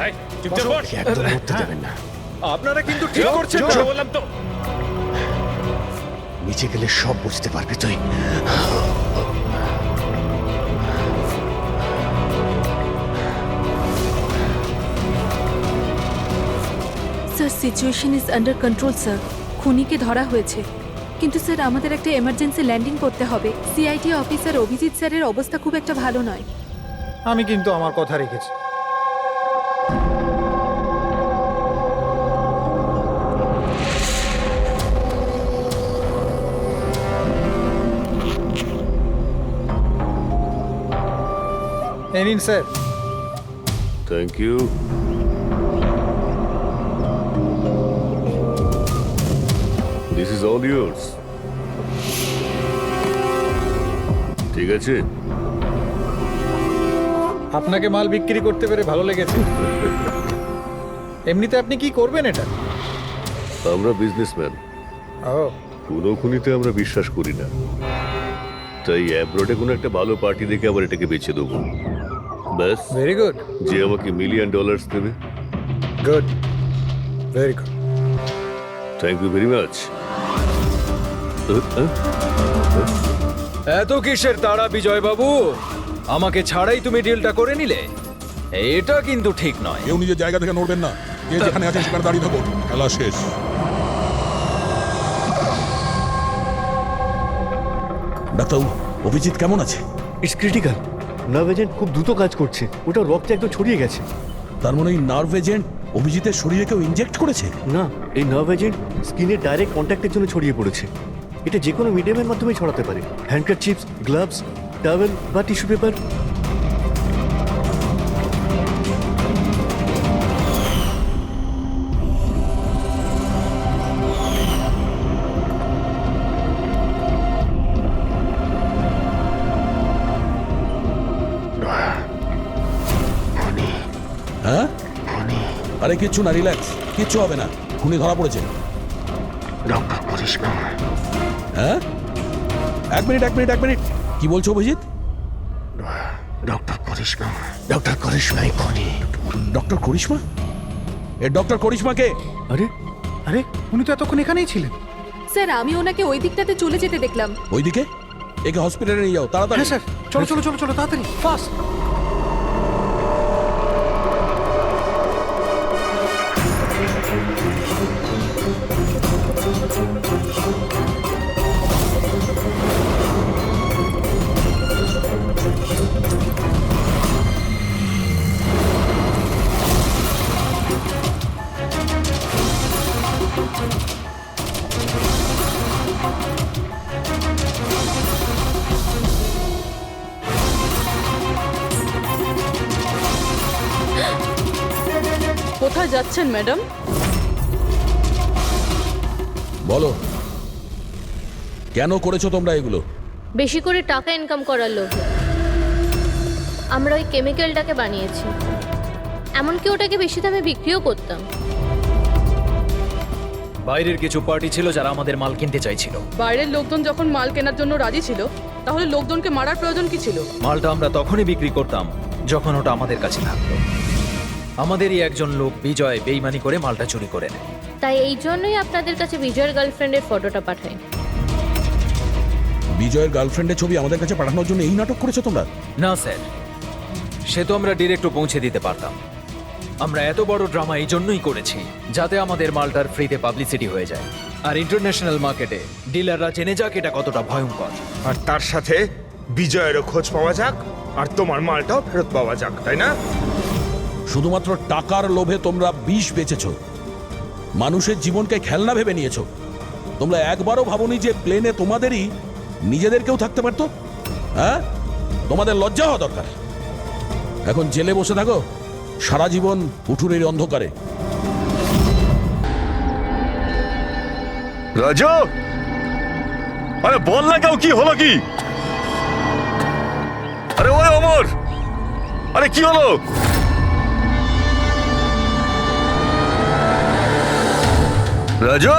এই চুপচাপ বস। একদম উঠতে দেবেন না। আপনারা কিন্তু ঠিক করছেন না, বললাম তো। নিচে গেলে সব বুঝতে পারবি তুই। Sir situation is under control sir. খুনিকে ধরা হয়েছে, কিন্তু স্যার আমাদের একটা এমার্জেন্সি ল্যান্ডিং করতে হবে। সিআইডি অফিসার অভিজিৎ স্যারের অবস্থা খুব একটা ভালো নয়। আমি কিন্তু আমার কথা রেখেছি। এই নিন sir. Thank you. This is all yours. ঠিক আছে। আপনাকে মাল বিক্রি করতে পেরে ভালো লেগেছে। এমনিতে আপনি কি করবেন এটা? আমরা বিজনেসম্যান, কোনো খুনিতে আমরা বিশ্বাস করি না, তাই অ্যাব্রোডে কোনো একটা ভালো পার্টি দেখে আবার এটাকে বেচে দেবো। ব্যাস। Very good. যে আমাকে $1,000,000 দেবে। Good, very good. Thank you very much. এত কিসের তাড়া বিজয় বাবু? আমাকে ছাড়াই তুমি ডিলটা করে নিলে? এটা কিন্তু ঠিক নয়। কেউ নিজের জায়গা থেকে নড়বেন না, যে যেখানে আছেন সেখানে দাঁড়িয়ে থাকুন, খেলা শেষ। ডাক্তারবাবু, অভিজিৎ কেমন আছে? It's critical. নার্ভ এজেন্ট খুব দ্রুত কাজ করছে, ওটা রক্তে একদম ছড়িয়ে গেছে। তার মানে এই নার্ভ এজেন্ট অভিজিতের শরীরে কেউ ইনজেক্ট করেছে? না, এই নার্ভ এজেন্ট স্কিনের ডাইরেক্ট কন্ট্যাক্টের জন্য ছড়িয়ে পড়েছে। এটা যে কোনো মিডিয়ামের মাধ্যমে ছড়াতে পারে। হ্যান্ডকারচিপস, গ্লাভস, টাওয়েল বা টিস্যু পেপার। হ্যাঁ? আরে কিচ্ছু না, রিল্যাক্স, কিচ্ছু হবে না। খুনি ধরা পড়েছে। ডক্টর করিশ্মা। হ্যাঁ? এক মিনিট। কি বলছো অভিজিৎ? ডক্টর করিশ্মা। ডক্টর করিশ্মাই খুনি। ডক্টর করিশ্মা? এ ডক্টর করিশ্মা কে? আরে উনি তো এতক্ষণ এখানেই ছিলেন। স্যার আমি ওনাকে ওই দিকটাতে চলে যেতে দেখলাম। ওইদিকে একে হসপিটালে নিয়ে যাও তাড়াতাড়ি। হ্যাঁ স্যার, চলো চলো চলো চলো তাড়াতাড়ি ফাস্ট। কোথায় যাচ্ছেন ম্যাডাম? বলো কেন করেছো তোমরা এগুলো? বেশি করে টাকা ইনকাম করার লোভে আমরা ওই কেমিক্যালটাকে বানিয়েছি, এমনকি ওটাকে বেশি দামে বিক্রিও করতাম। বাইরের কিছু পার্টি ছিল যারা আমাদের মাল কিনতে চাইছিল। বাইরের লোকজন যখন মাল কেনার জন্য রাজি ছিল, তাহলে লোকজনকে মারার প্রয়োজন কি ছিল? মালটা আমরা তখনই বিক্রি করতাম যখন ওটা আমাদের কাছে থাকতো। আমাদেরই একজন লোক বিজয় বেইমানি করে মালটা চুরি করে নেয়। তাই এই জন্যই আপনাদের কাছে বিজয়ের গার্লফ্রেন্ডের ফটোটা পাঠাই। বিজয়ের গার্লফ্রেন্ডের ছবি আমাদের কাছে পাঠানোর জন্য এই নাটক করেছো তোমরা? না স্যার, সে তো আমরা ডিরেক্টও পৌঁছে দিতে পারতাম। আমরা এত বড় ড্রামা এই জন্যই করেছি যাতে আমাদের মালটার ফ্রিতে পাবলিসিটি হয়ে যায়, আর ইন্টারন্যাশনাল মার্কেটে ডিলাররা জেনে যাক এটা কতটা ভয়ঙ্কর। আর তার সাথে বিজয়েরও খোঁজ পাওয়া যাক, আর তোমার মালটাও ফেরত পাওয়া যাক, তাই না? শুধুমাত্র টাকার লোভে তোমরা বিষ বেচেছো, মানুষের জীবনকে খেলনা ভেবে নিয়েছো। তোমরা একবারও ভাবোনি যে প্লেনে তোমাদেরই নিজেদেরকেও থাকতে পারতো? হ্যাঁ, তোমাদের লজ্জা হওয়া দরকার। এখন জেলে বসে থাকো সারা জীবন উঠুরের অন্ধকারে। রাজু, আরে বল না কেউ, কি হলো কি? আরে ওই অমর, আরে কি হলো? রাজু,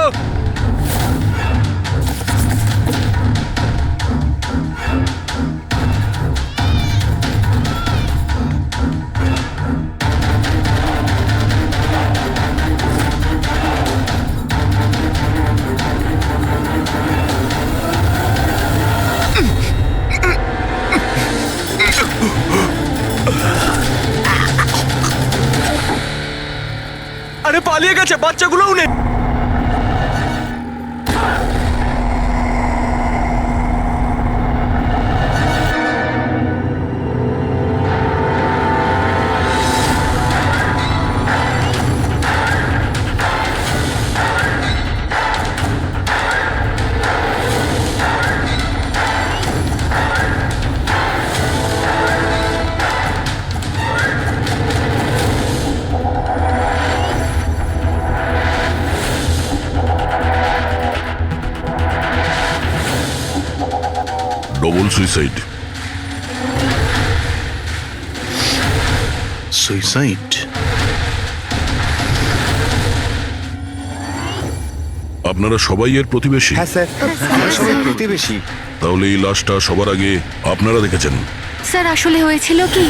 আরে পালিয়ে গেছে, বাচ্চাগুলোও নেই। Double suicide. সুইসাইড? আপনারা সবাই এর প্রতিবেশী? হ্যাঁ স্যার, আমরা সবাই প্রতিবেশী। তাহলে এই লাশটা সবার আগে আপনারা দেখেছেন? স্যার আসলে হয়েছিল কি,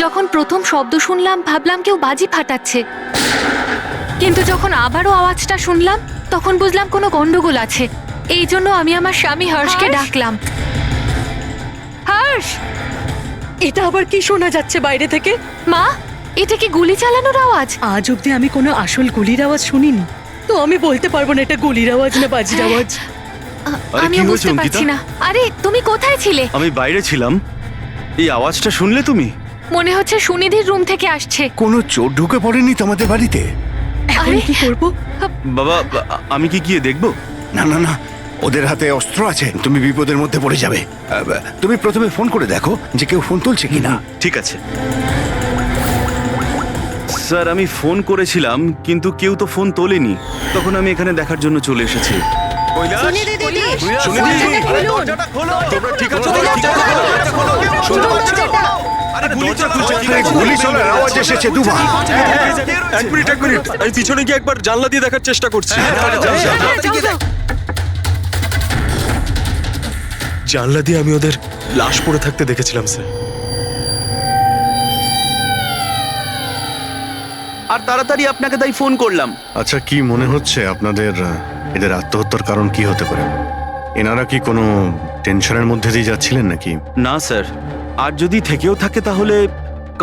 যখন প্রথম শব্দ শুনলাম ভাবলাম কেউ বাজি ফাটাচ্ছে, কিন্তু যখন আবারও আওয়াজটা শুনলাম তখন বুঝলাম কোনো গন্ডগোল আছে। এই জন্য আমি আমার স্বামী হর্ষকে ডাকলাম। হর্ষ, এটা আবার কি শোনা যাচ্ছে বাইরে থেকে? মা, এটা কি গুলি চালানোর আওয়াজ? আজ অব্দি আমি কোনো আসল গুলির আওয়াজ শুনিনি, তো আমি বলতে পারবো না এটা গুলির আওয়াজ না বাজির আওয়াজ। আমি বুঝতে পারছি না। আরে তুমি কোথায় ছিলে? আমি বাইরে ছিলাম। এই আওয়াজটা শুনলে তুমি? মনে হচ্ছে সুনিধির রুম থেকে আসছে। কোনো চোর ঢুকে পড়েনি তোমাদের বাড়িতে? এখন কি করব? বাবা, আমি কি গিয়ে দেখবো? না না না, ওদের হাতে অস্ত্র আছে, তুমি বিপদের মধ্যে পড়ে যাবে। তুমি প্রথমে ফোন করে দেখো যে কেউ ফোন তুলছে কিনা। ঠিক আছে স্যার, আমি ফোন করেছিলাম কিন্তু কেউ তো ফোন তোলেনি। তখন আমি এখানে দেখার জন্য চলে এসেছি। গুলি চলার আওয়াজ এসেছে দুবার। এক মিনিট, আমি পিছনে গিয়ে একবার জানলা দিয়ে দেখার চেষ্টা করছি। জানলা দিয়ে আমি ওদের লাশ পড়ে থাকতে দেখেছিলাম স্যার। আর তাড়াতাড়ি আপনাকে তাই ফোন করলাম। আচ্ছা, কি মনে হচ্ছে আপনাদের এদের আত্মহত্যার কারণ কি হতে পারে? এনারা কি কোনো টেনশনের মধ্যে দিয়ে যাচ্ছিলেন নাকি? না স্যার, আর যদি থেকেও থাকে তাহলে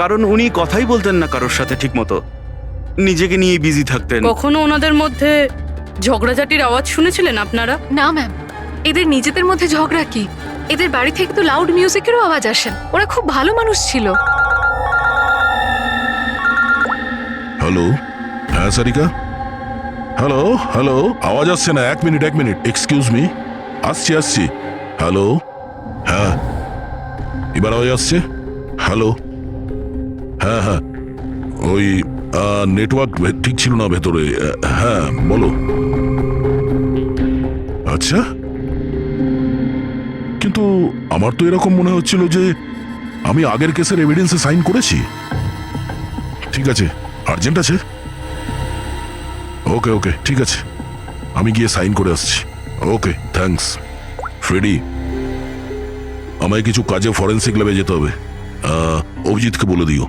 কারণ উনি কথাই বলতেন না কারোর সাথে ঠিক মতো, নিজেকে নিয়ে বিজি থাকতেন। কখনো ওনাদের মধ্যে ঝগড়াঝাটির আওয়াজ শুনেছিলেন আপনারা? না ম্যাম, এদের নিজেদের মধ্যে ঝগড়া কি? এদের বাড়ি থেকে তো লাউড মিউজিকেরও আওয়াজ আসে। ওরা খুব ভালো মানুষ ছিল। হ্যালো, হ্যাঁ সারিকা, হ্যালো হ্যালো, আওয়াজ আসছে না। এক মিনিট এক্সকিউজ মি, আসছি। হ্যালো, হ্যাঁ এবার আওয়াজ আসছে। হ্যালো, হ্যাঁ ওই নেটওয়ার্ক ঠিক ছিল না ভেতরে। হ্যাঁ বলো। আচ্ছা, কিন্তু আমার তো এরকম মনে হচ্ছিল যে আমি আগের কেসের এভিডেন্সে সাইন করেছি। ঠিক আছে, আর্জেন্ট আছে। ওকে ঠিক আছে, আমি গিয়ে সাইন করে আসছি। Okay thanks. ফ্রেডি, আমায় কিছু কাজে ফরেন্সিক ল্যাবে যেতে হবে। অভিজিৎকে বলে দিও।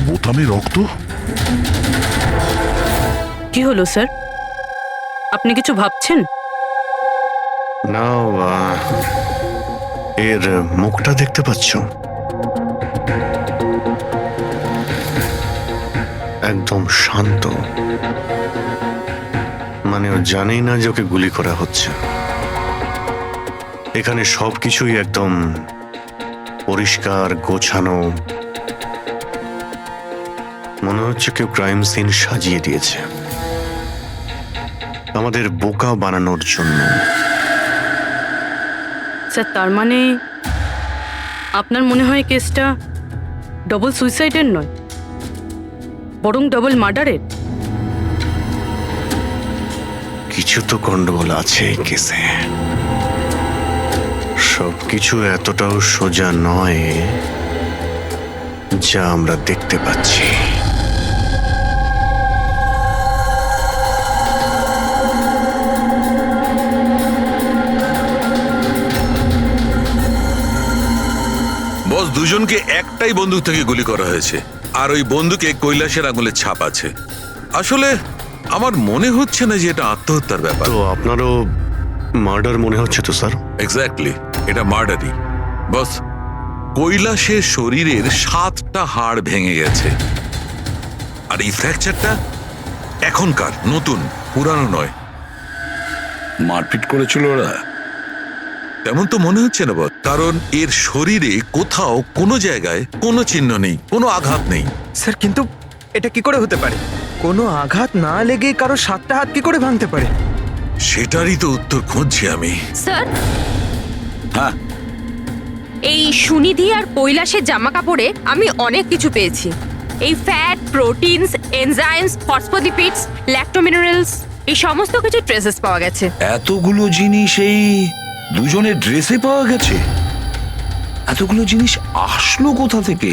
বোতামে রক্ত। কি হলো স্যার? আপনি কিছু ভাবছেন? না, এর মুখটা দেখতে পাচ্ছ? একদম শান্ত, মানে ও জানেই না যে ওকে গুলি করা হচ্ছে। এখানে সবকিছুই একদম পরিষ্কার গোছানো, মনে হচ্ছে কেউ ক্রাইম সিন সাজিয়ে দিয়েছে আমাদের বোকা বানানোর জন্য। স্যার, তার মানে আপনার মনে হয় কেসটা ডবল সুইসাইডের নয়, বরং ডবল মার্ডারের? কিছু তো গন্ডগোল আছে এই কেসে। সবকিছু এতটাও সোজা নয় যা আমরা দেখতে পাচ্ছি। বস, দুজনকে একটাই বন্দুক থেকে গুলি করা হয়েছে, আর ওই বন্দুকে কৈলাসের আঙুলের ছাপ আছে। আসলে আমার মনে হচ্ছে না যে এটা আত্মহত্যার ব্যাপার। তো আপনারও মার্ডার মনে হচ্ছে তো স্যার? এক্স্যাক্টলি, এটা মার্ডারই। বস, কৈলাসের শরীরের 7টা হাড় ভেঙে গেছে, আর এই ফ্র্যাকচারটা এখনকার, নতুন, পুরানো নয়। মারপিট করেছিল ওরা? তেমন তো মনে হচ্ছে না বস, কারণ এর শরীরে কোথাও কোনো জায়গায় কোনো চিহ্ন নেই, কোনো আঘাত নেই। স্যার, কিন্তু এটা কি করে হতে পারে? কোনো আঘাত না লেগে কারো 7টা হাত কি করে ভাঙতে পারে? সেটারই তো উত্তর খুঁজছি আমি। স্যার, হ্যাঁ, এই সুনিধি আর কৈলাসের জামা কাপড়ে আমি অনেক কিছু পেয়েছি। এই ফ্যাট, প্রোটিনস, এনজাইমস, ফসফোলিপিডস, ল্যাক্টোমিনারেলস, এই সমস্ত কিছু ট্রেসেস পাওয়া গেছে। এতগুলো জিনিস এই দুজনের ড্রেসে পাওয়া গেছে? এতগুলো জিনিস আসলো কোথা থেকে?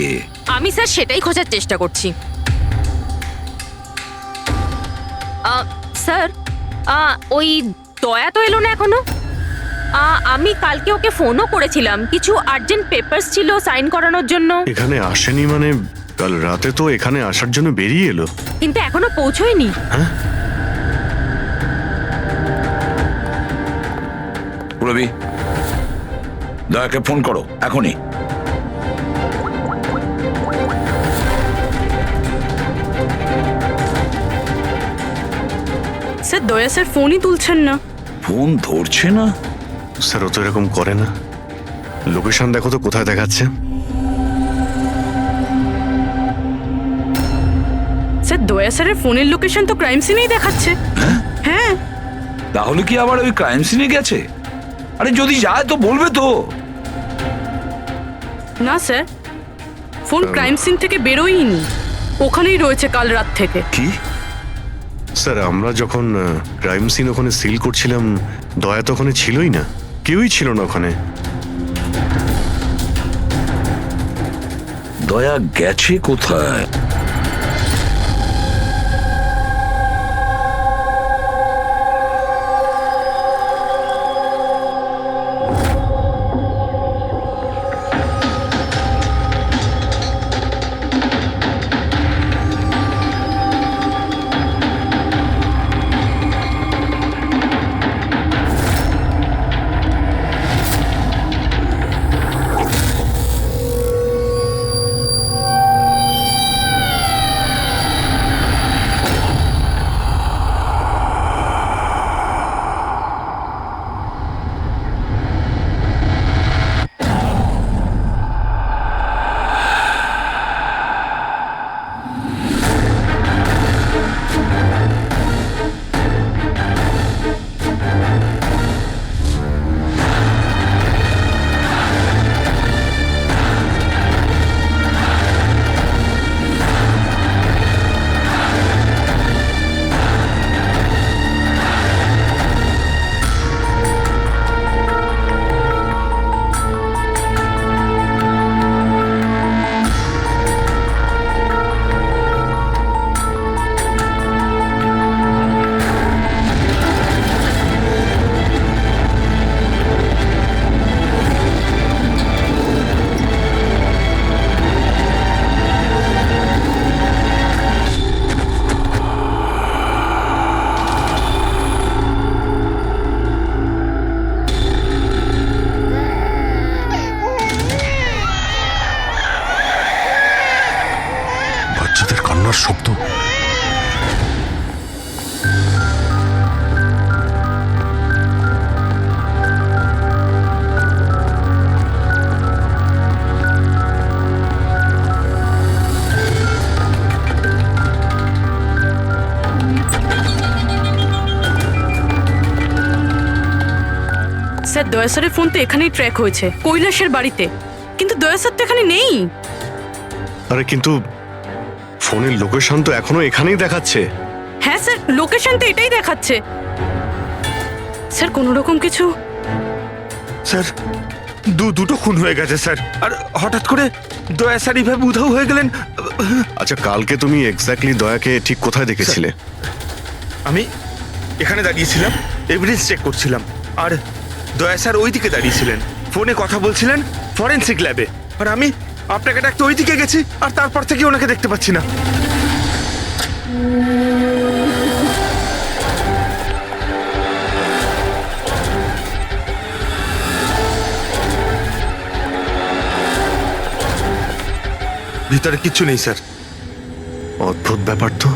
আমি স্যার সেটাই খোঁজার চেষ্টা করছি। স্যার, ওই দয়া তো এলো না এখনো। আমি কালকে ওকে ফোনও করেছিলাম, কিছু আর্জেন্ট পেপারস ছিল সাইন করানোর জন্য। এখানে আসেনি মানে? কাল রাতে তো এখানে আসার জন্য বেরিয়ে এলো, কিন্তু এখনো পৌঁছয়নি। রবি, দয়াকে ফোন করো এখনই। স্যার, দয়া স্যার ফোনই তুলছেন না। ফোন ধরছে না? স্যার, ও তো এরকম করে না। লোকেশন দেখো তো কোথায় দেখাচ্ছে। স্যার, দয়া স্যারের ফোনের লোকেশন তো ক্রাইম সিনেই দেখাচ্ছে। হ্যাঁ, তাহলে কি আবার ওই ক্রাইম সিনে গেছে? আরে যদি যায় তো বলবে তো। না স্যার, ফোন ক্রাইম সিন থেকে বেরোয়নি, ওখানেই রয়েছে কাল রাত থেকে। কি স্যার, আমরা যখন ক্রাইম সিন ওখানে সিল করছিলাম দয়া তো ওখানে ছিলই না, কেউই ছিল না ওখানে। দয়া গেছে কোথায়? বাচ্চাদের কান্নার শব্দ। স্যার, দয়া স্যারের ফোন তো এখানেই ট্র্যাক হয়েছে, কৈলাসের বাড়িতে, কিন্তু দয়া স্যার তো এখানে নেই। আরে কিন্তু ফোনের লোকেশন তো এখনো এখানেই দেখাচ্ছে। হ্যাঁ স্যার, লোকেশন তো এটাই দেখাচ্ছে। স্যার, কোনো রকম কিছু? স্যার, দুটো খুন হয়ে গেছে স্যার, আর হঠাৎ করে দয়া স্যার এইভাবে উধাও হয়ে গেলেন। আচ্ছা, কালকে তুমি এক্স্যাক্টলি দয়াকে ঠিক কোথায় দেখেছিলে? আমি এখানে দাঁড়িয়েছিলাম, এভিডেন্স চেক করছিলাম, আর দয়া স্যার ওই দিকে দাঁড়িয়েছিলেন, ফোনে কথা বলছিলেন ফরেন্সিক ল্যাবে, আর আমি আপনাকে ডাকতে ওই দিকে গেছি, আর তারপর থেকে ওনাকে দেখতে পাচ্ছি না। ভিতরে কিচ্ছু নেই স্যার। অদ্ভুত ব্যাপার তো।